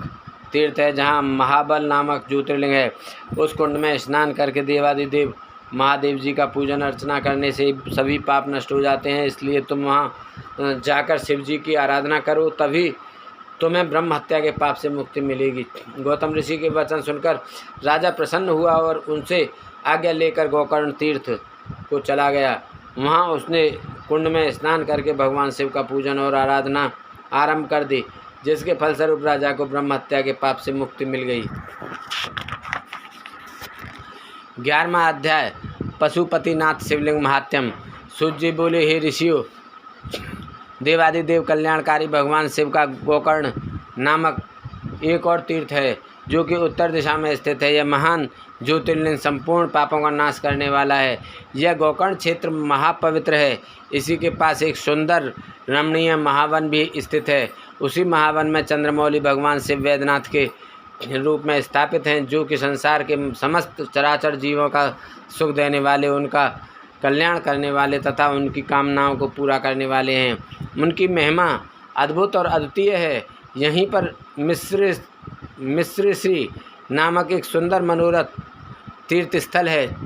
तीर्थ है जहाँ महाबल नामक ज्योतिर्लिंग है। उस कुंड में स्नान करके देवादिदेव महादेव जी का पूजन अर्चना करने से सभी पाप नष्ट हो जाते हैं। इसलिए तुम वहाँ जाकर शिव जी की आराधना करो, तभी तुम्हें ब्रह्म हत्या के पाप से मुक्ति मिलेगी। गौतम ऋषि के वचन सुनकर राजा प्रसन्न हुआ और उनसे आज्ञा लेकर गोकर्ण तीर्थ को चला गया। वहाँ उसने कुंड में स्नान करके भगवान शिव का पूजन और आराधना आरंभ कर दी, जिसके फलस्वरूप राजा को ब्रह्म हत्या के पाप से मुक्ति मिल गई। 11वां अध्याय पशुपतिनाथ शिवलिंग महात्म्य। सूत जी बोले, हे ऋषियों, देवादिदेव कल्याणकारी भगवान शिव का गोकर्ण नामक एक और तीर्थ है जो कि उत्तर दिशा में स्थित है। यह महान ज्योतिर्लिंग संपूर्ण पापों का नाश करने वाला है। यह गोकर्ण क्षेत्र महापवित्र है। इसी के पास एक सुंदर रमणीय महावन भी स्थित है। उसी महावन में चंद्रमौली भगवान शिव वैद्यनाथ के रूप में स्थापित हैं, जो कि संसार के समस्त चराचर जीवों का सुख देने वाले, उनका कल्याण करने वाले तथा उनकी कामनाओं को पूरा करने वाले हैं। उनकी महिमा अद्भुत और अद्वितीय है। यहीं पर मिश्रश्री नामक एक सुंदर मनोरथ तीर्थ स्थल है।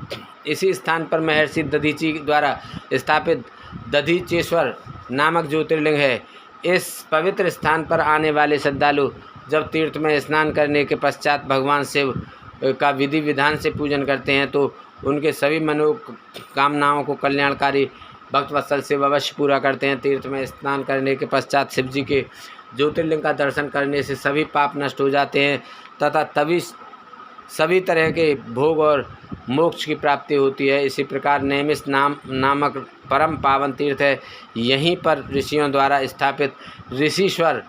इसी स्थान पर महर्षि दधीची द्वारा स्थापित दधीचेश्वर नामक ज्योतिर्लिंग है। इस पवित्र स्थान पर आने वाले श्रद्धालु जब तीर्थ में स्नान करने के पश्चात भगवान शिव का विधि विधान से पूजन करते हैं तो उनके सभी मनोकामनाओं को कल्याणकारी भक्तवत्सल शिव अवश्य पूरा करते हैं। तीर्थ में स्नान करने के पश्चात शिव जी के ज्योतिर्लिंग का दर्शन करने से सभी पाप नष्ट हो जाते हैं तथा तभी सभी तरह के भोग और मोक्ष की प्राप्ति होती है। इसी प्रकार नैमिष नामक परम पावन तीर्थ है। यहीं पर ऋषियों द्वारा स्थापित ऋषिश्वर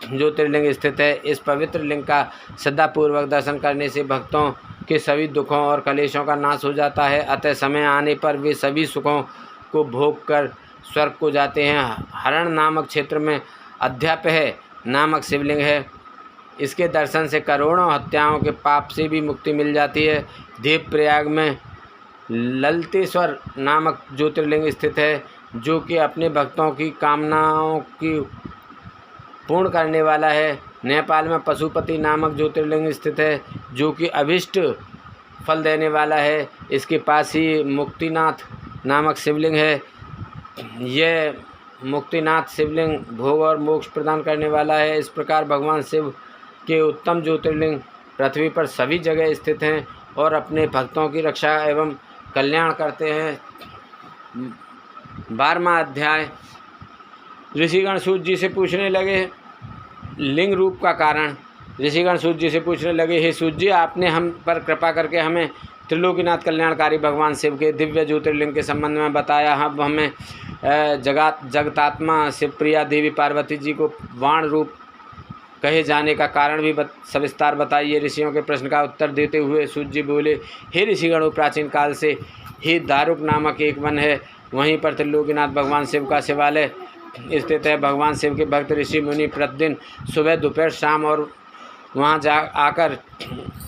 ज्योतिर्लिंग स्थित है। इस पवित्र लिंग का श्रद्धापूर्वक दर्शन करने से भक्तों के सभी दुखों और कलेशों का नाश हो जाता है। अतः समय आने पर वे सभी सुखों को भोग कर स्वर्ग को जाते हैं। हरण नामक क्षेत्र में अध्यापय नामक शिवलिंग है। इसके दर्शन से करोड़ों हत्याओं के पाप से भी मुक्ति मिल जाती है। देवप्रयाग में ललितेश्वर नामक ज्योतिर्लिंग स्थित है, जो कि अपने भक्तों की कामनाओं की पूर्ण करने वाला है। नेपाल में पशुपति नामक ज्योतिर्लिंग स्थित है, जो कि अभिष्ट फल देने वाला है। इसके पास ही मुक्तिनाथ नामक शिवलिंग है। यह मुक्तिनाथ शिवलिंग भोग और मोक्ष प्रदान करने वाला है। इस प्रकार भगवान शिव के उत्तम ज्योतिर्लिंग पृथ्वी पर सभी जगह स्थित हैं और अपने भक्तों की रक्षा एवं कल्याण करते हैं। 12वां अध्याय ऋषिगण सूत जी से पूछने लगे लिंग रूप का कारण। ऋषिगण सूत जी से पूछने लगे, हे सूत जी, आपने हम पर कृपा करके हमें त्रिलोकीनाथ कल्याणकारी भगवान शिव के दिव्य ज्योतिर्लिंग के संबंध में बताया। अब हमें जगतात्मा शिवप्रिया देवी पार्वती जी को वाण रूप कहे जाने का कारण भी सविस्तार बताइए। ऋषियों के प्रश्न का उत्तर देते हुए सूत जी बोले, हे ऋषिगणों, प्राचीन काल से ही दारुक नामक एक वन है। वहीं पर त्रिलोकीनाथ भगवान शिव का शिवालय स्थित है। भगवान शिव के भक्त ऋषि मुनि प्रतिदिन सुबह दोपहर शाम और वहाँ आकर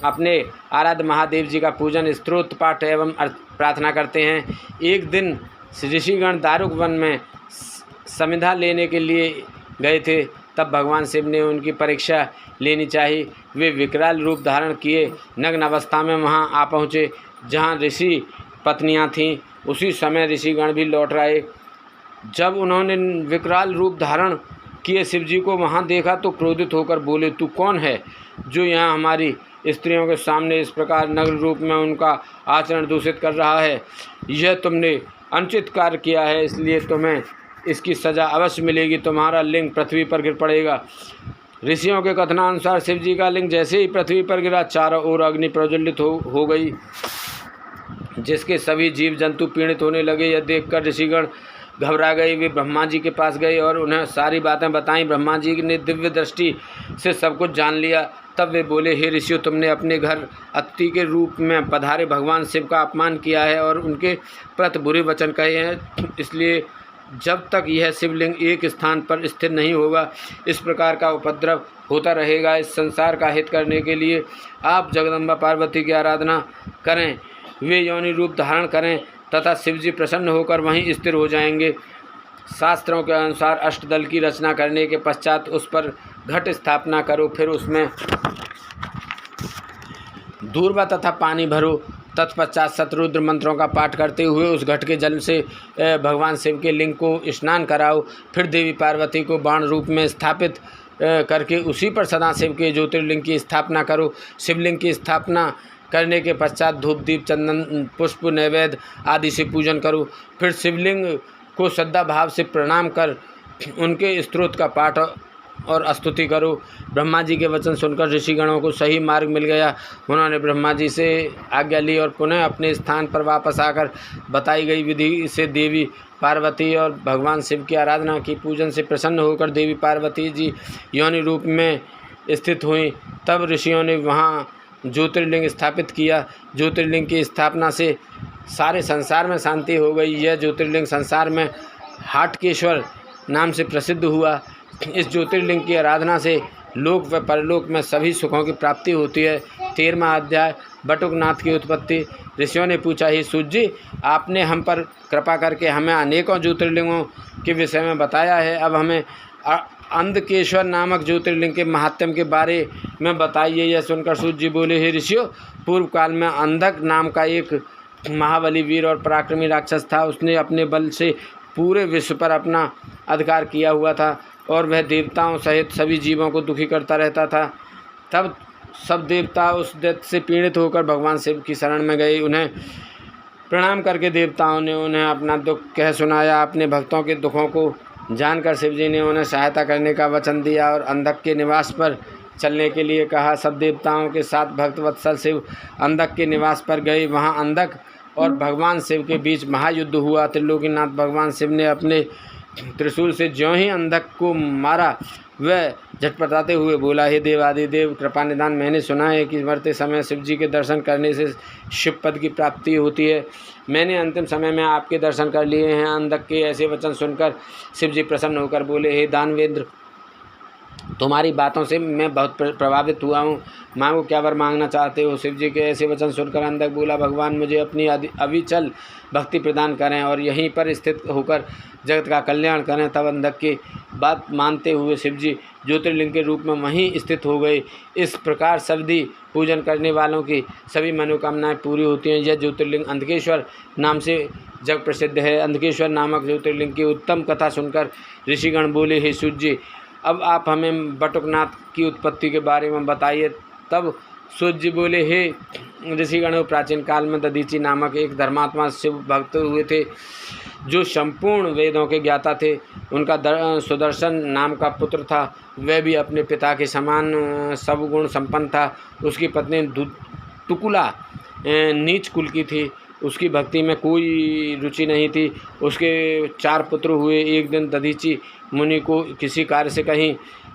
अपने आराध्य महादेव जी का पूजन, स्तोत्र पाठ एवं प्रार्थना करते हैं। एक दिन ऋषिगण दारुक वन में समिधा लेने के लिए गए थे, तब भगवान शिव ने उनकी परीक्षा लेनी चाहिए। वे विकराल रूप धारण किए नग्न अवस्था में वहां आ पहुँचे जहां ऋषि पत्नियां थीं। उसी समय ऋषिगण भी लौट रहे। जब उन्होंने विकराल रूप धारण किए शिव जी को वहाँ देखा तो क्रोधित होकर बोले, तू कौन है जो यहाँ हमारी स्त्रियों के सामने इस प्रकार नग्न रूप में उनका आचरण दूषित कर रहा है? यह तुमने अनुचित कार्य किया है, इसलिए तुम्हें इसकी सज़ा अवश्य मिलेगी। तुम्हारा लिंग पृथ्वी पर गिर पड़ेगा। ऋषियों के कथनानुसार शिव जी का लिंग जैसे ही पृथ्वी पर गिरा, चारों ओर अग्नि प्रज्वलित हो गई, जिसके सभी जीव जंतु पीड़ित होने लगे। यह देखकर ऋषिगण घबरा गए। वे ब्रह्मा जी के पास गए और उन्हें सारी बातें बताईं। ब्रह्मा जी ने दिव्य दृष्टि से सब कुछ जान लिया। तब वे बोले, हे ऋषियों, तुमने अपने घर अतिथि के रूप में पधारे भगवान शिव का अपमान किया है और उनके प्रति बुरे वचन कहे हैं। इसलिए जब तक यह शिवलिंग एक स्थान पर स्थिर नहीं होगा, इस प्रकार का उपद्रव होता रहेगा। इस संसार का हित करने के लिए आप जगदम्बा पार्वती की आराधना करें, वे योनि रूप धारण करें तथा शिवजी प्रसन्न होकर वहीं स्थिर हो जाएंगे। शास्त्रों के अनुसार अष्टदल की रचना करने के पश्चात उस पर घट स्थापना करो, फिर उसमें दूर्वा तथा पानी भरो। तत्पश्चात शतरुद्र मंत्रों का पाठ करते हुए उस घट के जल से भगवान शिव के लिंग को स्नान कराओ। फिर देवी पार्वती को बाण रूप में स्थापित करके उसी पर सदाशिव के ज्योतिर्लिंग की स्थापना करो। शिवलिंग की स्थापना करने के पश्चात धूप दीप चंदन पुष्प नैवेद्य आदि से पूजन करो। फिर शिवलिंग को श्रद्धा भाव से प्रणाम कर उनके स्तोत्र का पाठ और स्तुति करो। ब्रह्मा जी के वचन सुनकर ऋषिगणों को सही मार्ग मिल गया। उन्होंने ब्रह्मा जी से आज्ञा ली और पुनः अपने स्थान पर वापस आकर बताई गई विधि से देवी पार्वती और भगवान शिव की आराधना की। पूजन से प्रसन्न होकर देवी पार्वती जी योनि रूप में स्थित हुई। तब ऋषियों ने वहाँ ज्योतिर्लिंग स्थापित किया। ज्योतिर्लिंग की स्थापना से सारे संसार में शांति हो गई। यह ज्योतिर्लिंग संसार में हाटकेश्वर नाम से प्रसिद्ध हुआ। इस ज्योतिर्लिंग की आराधना से लोक व परलोक में सभी सुखों की प्राप्ति होती है। 13वां अध्याय बटुकनाथ की उत्पत्ति। ऋषियों ने पूछा, ही सूत जी, आपने हम पर कृपा करके हमें अनेकों ज्योतिर्लिंगों के विषय में बताया है। अब हमें अंधकेश्वर नामक ज्योतिर्लिंग के महात्म्य के बारे में बताइए। यह सुनकर सूत जी बोले, हे ऋषियों, पूर्व काल में अंधक नाम का एक महाबली वीर और पराक्रमी राक्षस था। उसने अपने बल से पूरे विश्व पर अपना अधिकार किया हुआ था और वह देवताओं सहित सभी जीवों को दुखी करता रहता था। तब सब देवता उस दैत्य से पीड़ित होकर भगवान शिव की शरण में गए। उन्हें प्रणाम करके देवताओं ने उन्हें अपना दुख कह सुनाया। अपने भक्तों के दुखों को जानकर शिवजी ने उन्हें सहायता करने का वचन दिया और अंधक के निवास पर चलने के लिए कहा। सब देवताओं के साथ भक्त वत्सल शिव अंधक के निवास पर गए। वहाँ अंधक और भगवान शिव के बीच महायुद्ध हुआ। त्रिलोकीनाथ भगवान शिव ने अपने त्रिशूल से ज्यों ही अंधक को मारा, वह झटपटाते हुए बोला, हे देवादिदेव, कृपा निदान, मैंने सुना है कि मरते समय शिव जी के दर्शन करने से शिव पद की प्राप्ति होती है। मैंने अंतिम समय में आपके दर्शन कर लिए हैं। अंधक के ऐसे वचन सुनकर शिव जी प्रसन्न होकर बोले, हे दानवेंद्र, तुम्हारी बातों से मैं बहुत प्रभावित हुआ हूँ। मांगो, क्या वर मांगना चाहते हो? शिव जी के ऐसे वचन सुनकर अंधक बोला, भगवान मुझे अपनी अविचल भक्ति प्रदान करें और यहीं पर स्थित होकर जगत का कल्याण करें। तब अंधक की बात मानते हुए शिव जी ज्योतिर्लिंग के रूप में वहीं स्थित हो गए। इस प्रकार सभी पूजन करने वालों की सभी मनोकामनाएं पूरी होती हैं। यह ज्योतिर्लिंग अंधकेश्वर नाम से जग प्रसिद्ध है। अंधकेश्वर नामक ज्योतिर्लिंग की उत्तम कथा सुनकर ऋषिगण बोले, हे सूत जी, अब आप हमें बटुकनाथ की उत्पत्ति के बारे में बताइए। तब सूत जी बोले, हे ऋषिगण, प्राचीन काल में दधीची नामक एक धर्मात्मा शिव भक्त हुए थे, जो संपूर्ण वेदों के ज्ञाता थे। उनका सुदर्शन नाम का पुत्र था। वह भी अपने पिता के समान सब गुण संपन्न था। उसकी पत्नी टुकुला नीच कुल की थी। उसकी भक्ति में कोई रुचि नहीं थी। उसके 4 पुत्र हुए। एक दिन दधीची मुनि को किसी कार्य से कहीं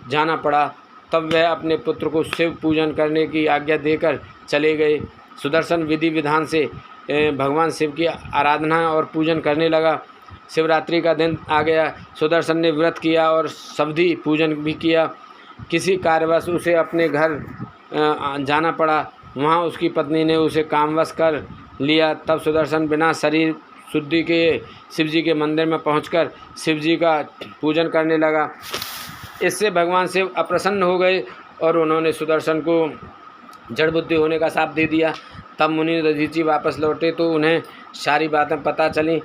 जाना पड़ा। तब वह अपने पुत्र को शिव पूजन करने की आज्ञा देकर चले गए। सुदर्शन विधि विधान से भगवान शिव की आराधना और पूजन करने लगा। शिवरात्रि का दिन आ गया। सुदर्शन ने व्रत किया और सवधि पूजन भी किया। किसी कार्यवश उसे अपने घर जाना पड़ा। वहाँ उसकी पत्नी ने उसे कामवश कर लिया। तब सुदर्शन बिना शरीर शुद्धि के शिवजी के मंदिर में पहुंचकर शिवजी का पूजन करने लगा। इससे भगवान शिव अप्रसन्न हो गए और उन्होंने सुदर्शन को जड़ बुद्धि होने का शाप दे दिया। तब मुनि दधीचि वापस लौटे तो उन्हें सारी बातें पता चली।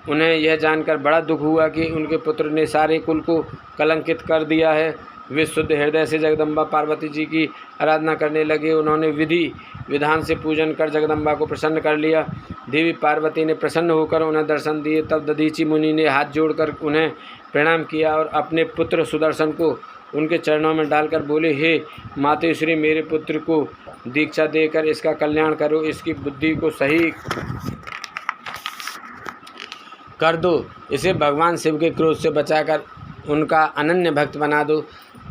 उन्हें यह जानकर बड़ा दुख हुआ कि उनके पुत्र ने सारे कुल को कलंकित कर दिया है। वे शुद्ध हृदय से जगदम्बा पार्वती जी की आराधना करने लगे। उन्होंने विधि विधान से पूजन कर जगदम्बा को प्रसन्न कर लिया। देवी पार्वती ने प्रसन्न होकर उन्हें दर्शन दिए। तब दधीचि मुनि ने हाथ जोड़कर उन्हें प्रणाम किया और अपने पुत्र सुदर्शन को उनके चरणों में डालकर बोले, हे मातेश्वरी, मेरे पुत्र को दीक्षा देकर इसका कल्याण करो, इसकी बुद्धि को सही कर दो, इसे भगवान शिव के क्रोध से बचाकर उनका अनन्य भक्त बना दो।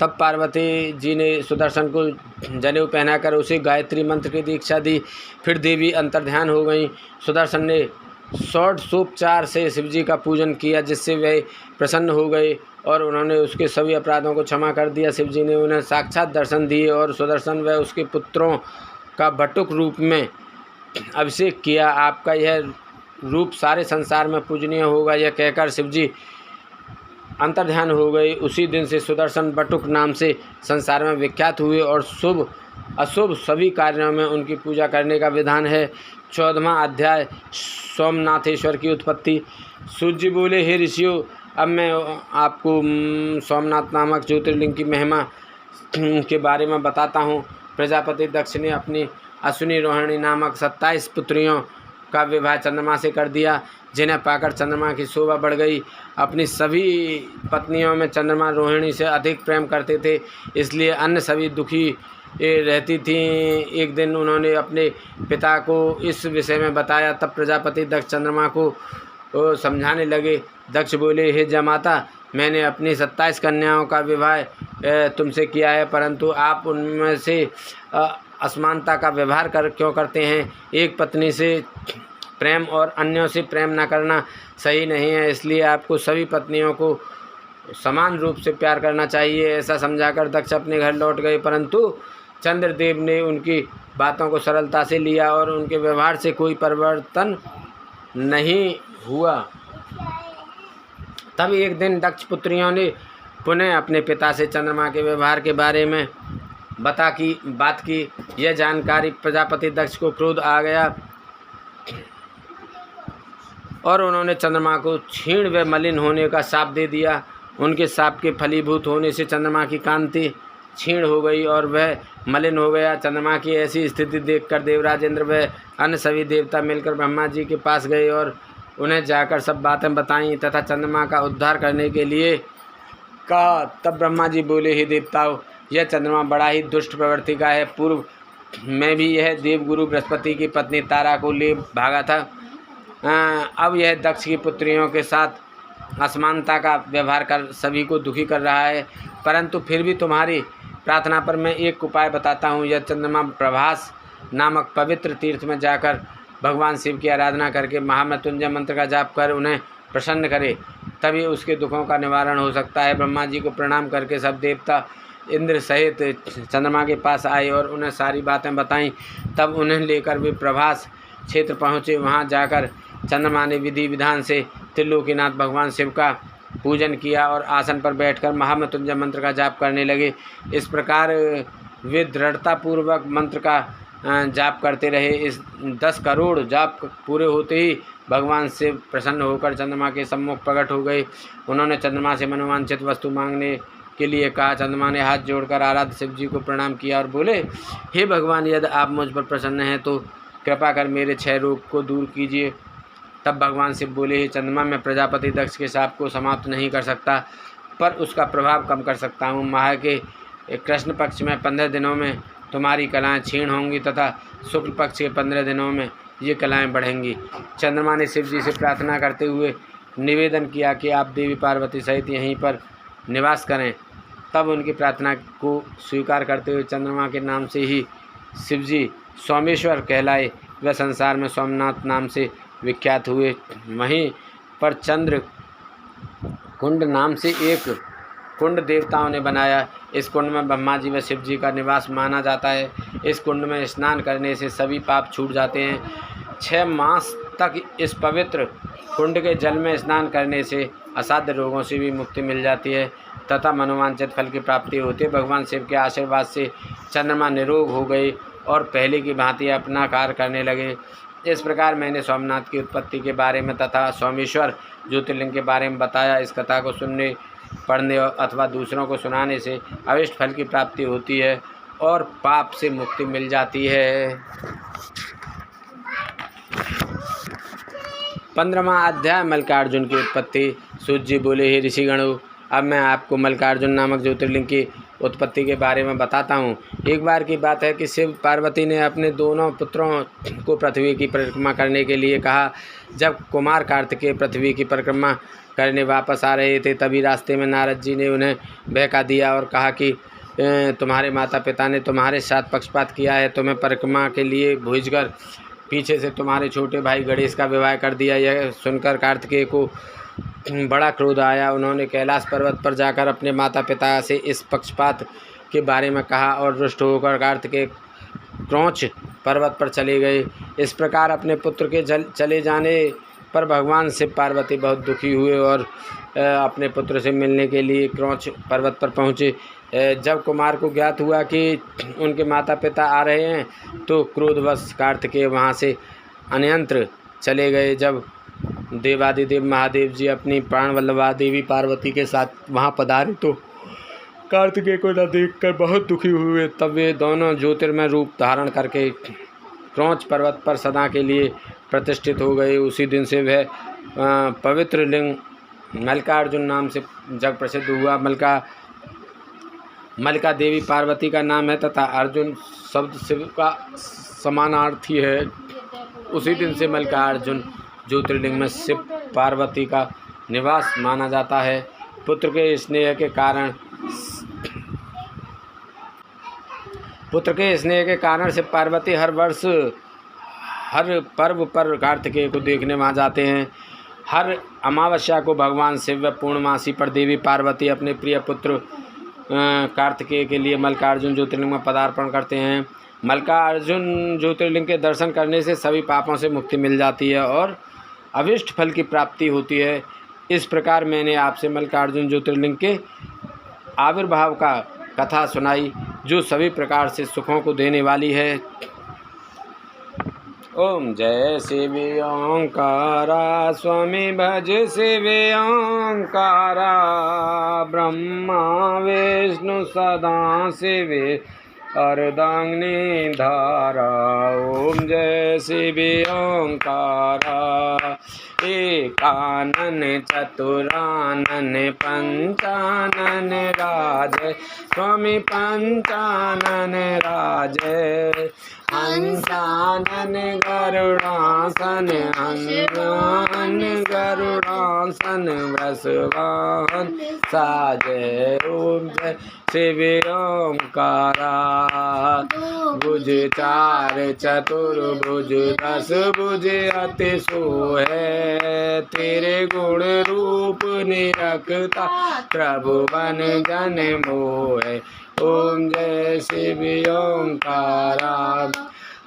तब पार्वती जी ने सुदर्शन को जनेऊ पहनाकर उसे गायत्री मंत्र की दीक्षा दी। फिर देवी अंतर्ध्यान हो गई। सुदर्शन ने षोडशोपचार से शिवजी का पूजन किया, जिससे वे प्रसन्न हो गए और उन्होंने उसके सभी अपराधों को क्षमा कर दिया। शिवजी ने उन्हें साक्षात दर्शन दिए और सुदर्शन व उसके पुत्रों का बटुक रूप में अभिषेक किया। आपका यह रूप सारे संसार में पूजनीय होगा, यह कहकर शिवजी अंतर्ध्यान हो गए। उसी दिन से सुदर्शन बटुक नाम से संसार में विख्यात हुए और शुभ अशुभ सभी कार्यों में उनकी पूजा करने का विधान है। 14वां अध्याय सोमनाथेश्वर की उत्पत्ति। सूर्य जी बोले, हे ऋषियों, अब मैं आपको सोमनाथ नामक ज्योतिर्लिंग की महिमा के बारे में बताता हूँ। प्रजापति दक्ष ने अपनी अश्विनी रोहिणी नामक 27 पुत्रियों का विवाह चंद्रमा से कर दिया, जिन्हें पाकर चंद्रमा की शोभा बढ़ गई। अपनी सभी पत्नियों में चंद्रमा रोहिणी से अधिक प्रेम करते थे, इसलिए अन्य सभी दुखी रहती थीं। एक दिन उन्होंने अपने पिता को इस विषय में बताया। तब प्रजापति दक्ष चंद्रमा को समझाने लगे। दक्ष बोले, हे जमाता, मैंने अपनी 27 कन्याओं का विवाह तुमसे किया है, परंतु आप उनमें से असमानता का व्यवहार क्यों करते हैं? एक पत्नी से प्रेम और अन्यों से प्रेम न करना सही नहीं है, इसलिए आपको सभी पत्नियों को समान रूप से प्यार करना चाहिए। ऐसा समझाकर दक्ष अपने घर लौट गए, परंतु चंद्रदेव ने उनकी बातों को सरलता से लिया और उनके व्यवहार से कोई परिवर्तन नहीं हुआ। तब एक दिन दक्ष पुत्रियों ने पुनः अपने पिता से चंद्रमा के व्यवहार के बारे में बात की। यह जानकारी प्रजापति दक्ष को क्रोध आ गया और उन्होंने चंद्रमा को क्षीण व मलिन होने का शाप दे दिया। उनके शाप के फलीभूत होने से चंद्रमा की कांति क्षीण हो गई और वह मलिन हो गया। चंद्रमा की ऐसी स्थिति देखकर देवराज इंद्र व अन्य सभी देवता मिलकर ब्रह्मा जी के पास गए और उन्हें जाकर सब बातें बताईं तथा चंद्रमा का उद्धार करने के लिए कहा। तब ब्रह्मा जी बोले, हे देवताओं, यह चंद्रमा बड़ा ही दुष्ट प्रवृत्ति का है। पूर्व में भी यह देवगुरु बृहस्पति की पत्नी तारा को ले भागा था। अब यह दक्ष की पुत्रियों के साथ असमानता का व्यवहार कर सभी को दुखी कर रहा है। परंतु फिर भी तुम्हारी प्रार्थना पर मैं एक उपाय बताता हूँ। यह चंद्रमा प्रभास नामक पवित्र तीर्थ में जाकर भगवान शिव की आराधना करके महामृत्युंजय मंत्र का जाप कर उन्हें प्रसन्न करे, तभी उसके दुखों का निवारण हो सकता है। ब्रह्मा जी को प्रणाम करके सब देवता इंद्र सहित चंद्रमा के पास आए और उन्हें सारी बातें बताईं। तब उन्हें लेकर वे प्रभास क्षेत्र पहुँचे। वहाँ जाकर चंद्रमा ने विधि विधान से त्रिलोकीनाथ भगवान शिव का पूजन किया और आसन पर बैठकर महामृत्युंजय मंत्र का जाप करने लगे। इस प्रकार वे दृढ़तापूर्वक मंत्र का जाप करते रहे। इस 10 करोड़ जाप पूरे होते ही भगवान शिव प्रसन्न होकर चंद्रमा के सम्मुख प्रकट हो गए। उन्होंने चंद्रमा से मनोवांछित वस्तु मांगने के लिए कहा। चंद्रमा ने हाथ जोड़कर आराध्य शिव जी को प्रणाम किया और बोले, हे भगवान, यदि आप मुझ पर प्रसन्न हैं तो कृपा कर मेरे 6 रोग को दूर कीजिए। तब भगवान शिव बोले, हे चंद्रमा, मैं प्रजापति दक्ष के शाप को समाप्त नहीं कर सकता, पर उसका प्रभाव कम कर सकता हूँ। माह के कृष्ण पक्ष में 15 दिनों में तुम्हारी कलाएँ क्षीण होंगी तथा शुक्ल पक्ष के 15 दिनों में ये कलाएँ बढ़ेंगी। चंद्रमा ने शिव जी से प्रार्थना करते हुए निवेदन किया कि आप देवी पार्वती सहित यहीं पर निवास करें। तब उनकी प्रार्थना को स्वीकार करते हुए चंद्रमा के नाम से ही शिवजी सोमेश्वर कहलाए। वह संसार में सोमनाथ नाम से विख्यात हुए। वहीं पर चंद्र कुंड नाम से एक कुंड देवताओं ने बनाया। इस कुंड में ब्रह्मा जी व शिव जी का निवास माना जाता है। इस कुंड में स्नान करने से सभी पाप छूट जाते हैं। 6 मास तक इस पवित्र कुंड के जल में स्नान करने से असाध्य रोगों से भी मुक्ति मिल जाती है तथा मनोवांछित फल की प्राप्ति होती है। भगवान शिव के आशीर्वाद से चंद्रमा निरोग हो गए और पहले की भांति अपना कार्य करने लगे। इस प्रकार मैंने सोमनाथ की उत्पत्ति के बारे में तथा सोमेश्वर ज्योतिर्लिंग के बारे में बताया। इस कथा को सुनने, पढ़ने अथवा दूसरों को सुनाने से अभिष्ट फल की प्राप्ति होती है और पाप से मुक्ति मिल जाती है। 15वां अध्याय मल्लिकार्जुन की उत्पत्ति। सूत जी बोले, हे ऋषिगणों, अब मैं आपको मल्लिकार्जुन नामक ज्योतिर्लिंग की उत्पत्ति के बारे में बताता हूँ। एक बार की बात है कि शिव पार्वती ने अपने दोनों पुत्रों को पृथ्वी की परिक्रमा करने के लिए कहा। जब कुमार कार्तिकेय पृथ्वी की परिक्रमा करने वापस आ रहे थे, तभी रास्ते में नारद जी ने उन्हें बहका दिया और कहा कि तुम्हारे माता पिता ने तुम्हारे साथ पक्षपात किया है। तुम्हें परिक्रमा के लिए भेजकर पीछे से तुम्हारे छोटे भाई गणेश का विवाह कर दिया। यह सुनकर कार्तिकेय को बड़ा क्रोध आया। उन्होंने कैलाश पर्वत पर जाकर अपने माता पिता से इस पक्षपात के बारे में कहा और रुष्ट होकर कार्तिकेय क्रौंच पर्वत पर चले गए। इस प्रकार अपने पुत्र के चले जाने पर भगवान शिव पार्वती बहुत दुखी हुए और अपने पुत्र से मिलने के लिए क्रौंच पर्वत पर पहुँचे। जब कुमार को ज्ञात हुआ कि उनके माता पिता आ रहे हैं तो क्रोधवश कार्तिकेय वहाँ से अन्यंत्र चले गए। जब देवादिदेव महादेव जी अपनी प्राणवल्लभा देवी पार्वती के साथ वहाँ पधारे तो कार्तिकेय को न देखकर बहुत दुखी हुए। तब वे दोनों ज्योतिर्मय रूप धारण करके क्रौंच पर्वत पर सदा के लिए प्रतिष्ठित हो गए। उसी दिन से वह पवित्र लिंग मल्लिकार्जुन नाम से जग प्रसिद्ध हुआ। मल्लिका देवी पार्वती का नाम है तथा अर्जुन शब्द शिव का समानार्थी है। उसी दिन से मल्लिकार्जुन ज्योतिर्लिंग में शिव पार्वती का निवास माना जाता है। पुत्र के स्नेह के कारण शिव पार्वती हर वर्ष हर पर्व पर कार्तिकेय को देखने वहाँ जाते हैं। हर अमावस्या को भगवान शिव व पूर्णमासी पर देवी पार्वती अपने प्रिय पुत्र कार्तिकेय के लिए मल्लिकार्जुन ज्योतिर्लिंग में पदार्पण करते हैं। मल्लिकार्जुन ज्योतिर्लिंग के दर्शन करने से सभी पापों से मुक्ति मिल जाती है और अभिष्ट फल की प्राप्ति होती है। इस प्रकार मैंने आपसे मल्लिकार्जुन ज्योतिर्लिंग के आविर्भाव का कथा सुनाई, जो सभी प्रकार से सुखों को देने वाली है। ओम जय शिव ओंकारा, स्वामी भज शिव ओंकारा, ब्रह्मा विष्णु सदा शिव अर्धांगिनी धारा। ओम जय शिव ओंकारा, एकानन चतुरानन पंचानन राज, स्वामी पंचानन राज। हंसानन गरुड़ासन, हंसान गरुड़ासन, वृषवाहन साजय। ओम जय शिव ओंकारा, भुज 4 चतुर्भुज 10 भुज अति सोहे, तेरे गुण रूप निरखता प्रभु बन जन मोहे। ओम जय शिव ओंकारा,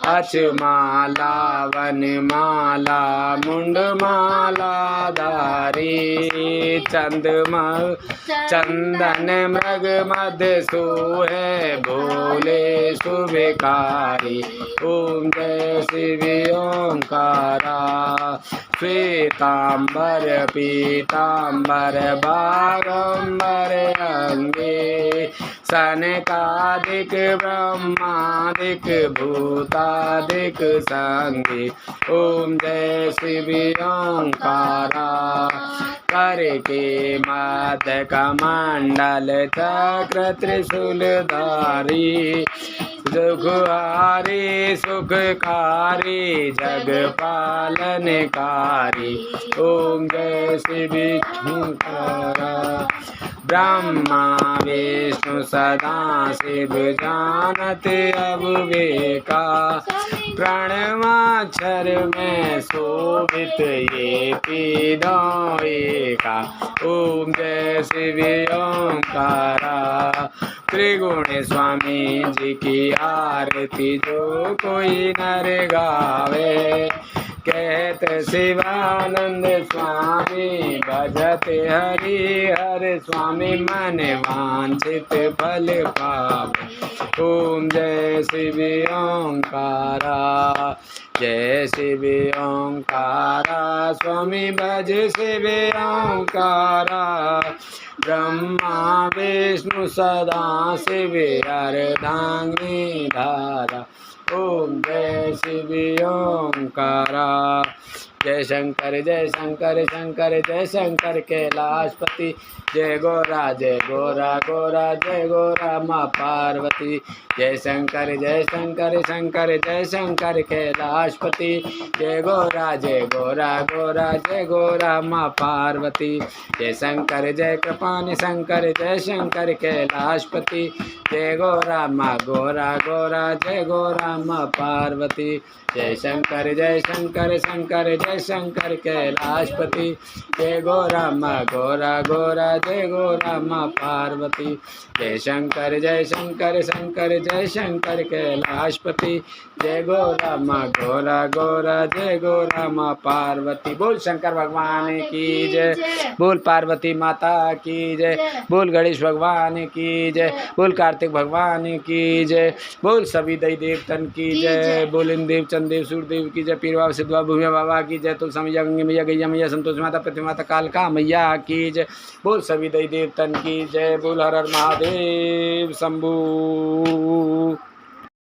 अचमाला वनमाला मुंडमाला धारी, चंदन मृग मध्य सोहे, भोले शुभकारी। ओम जय शिव ओंकारा, श्वेतांबर पीतांबर बागंबर अंगे, सनकादिक ब्रह्मादिक भूतादिक संगे। ओम जय शिव ओंकारा, करके मध्य कमंडल चक्र त्रिशूलधारी, सुखहारी सुखकारी जग पालनकारी। ओम जय शिव ओंकारा, ब्रह्मा विष्णु सदा शिव जानत अब वेका, प्रणवाक्षर में शोभित ये तीनों एका। ओम जय शिव ओंकारा। त्रिगुण स्वामी जी की आरती जो कोई नर गावे। कहत शिवानंद स्वामी भजते हरि हर स्वामी मन वांछित फल पावे। ओम जय शिव ओंकारा। जय शिव ओंकारा। स्वामी भज शिव ओंकारा। ब्रह्मा विष्णु सदा शिव अर्धांगिनी धारा। ओम जय शिव ओंकारा। जय शंकर शंकर जय शंकर कैलाशपति। जय गोरा गोरा जय गोरा माँ पार्वती। जय शंकर शंकर जय शंकर कैलाशपति। जय गोरा गोरा जय गोरा माँ पार्वती। जय शंकर जय कृपानि शंकर जय शंकर कैलाशपति। जय गोरा गोरा जय गोरा माँ पार्वती। जय शंकर शंकर जय शंकर कैलाशपति। जय गोरा गोरा जय गोरा माँ पार्वती। जय शंकर शंकर जय शंकर कैलाशपति। जय गोरा गोरा जय गोरा माँ पार्वती। बोल शंकर भगवान की जय। बोल पार्वती माता की जय। बोल गणेश भगवान की जय। बोल कार्तिक भगवान की जय। बोल सभी दई देवतन की जय। बोल इंदेव चंदेव सूर्यदेव की जय। पीर बाबा सिद्धवा भूमिया बाबा की जय। तुलसा मैया गंगे मैया गैया मैया संतोष माता पृथ्वी माता कालका मैया की जय। बोल सभी दई देवतन की जय। बोल हर हर महादेव शंभू।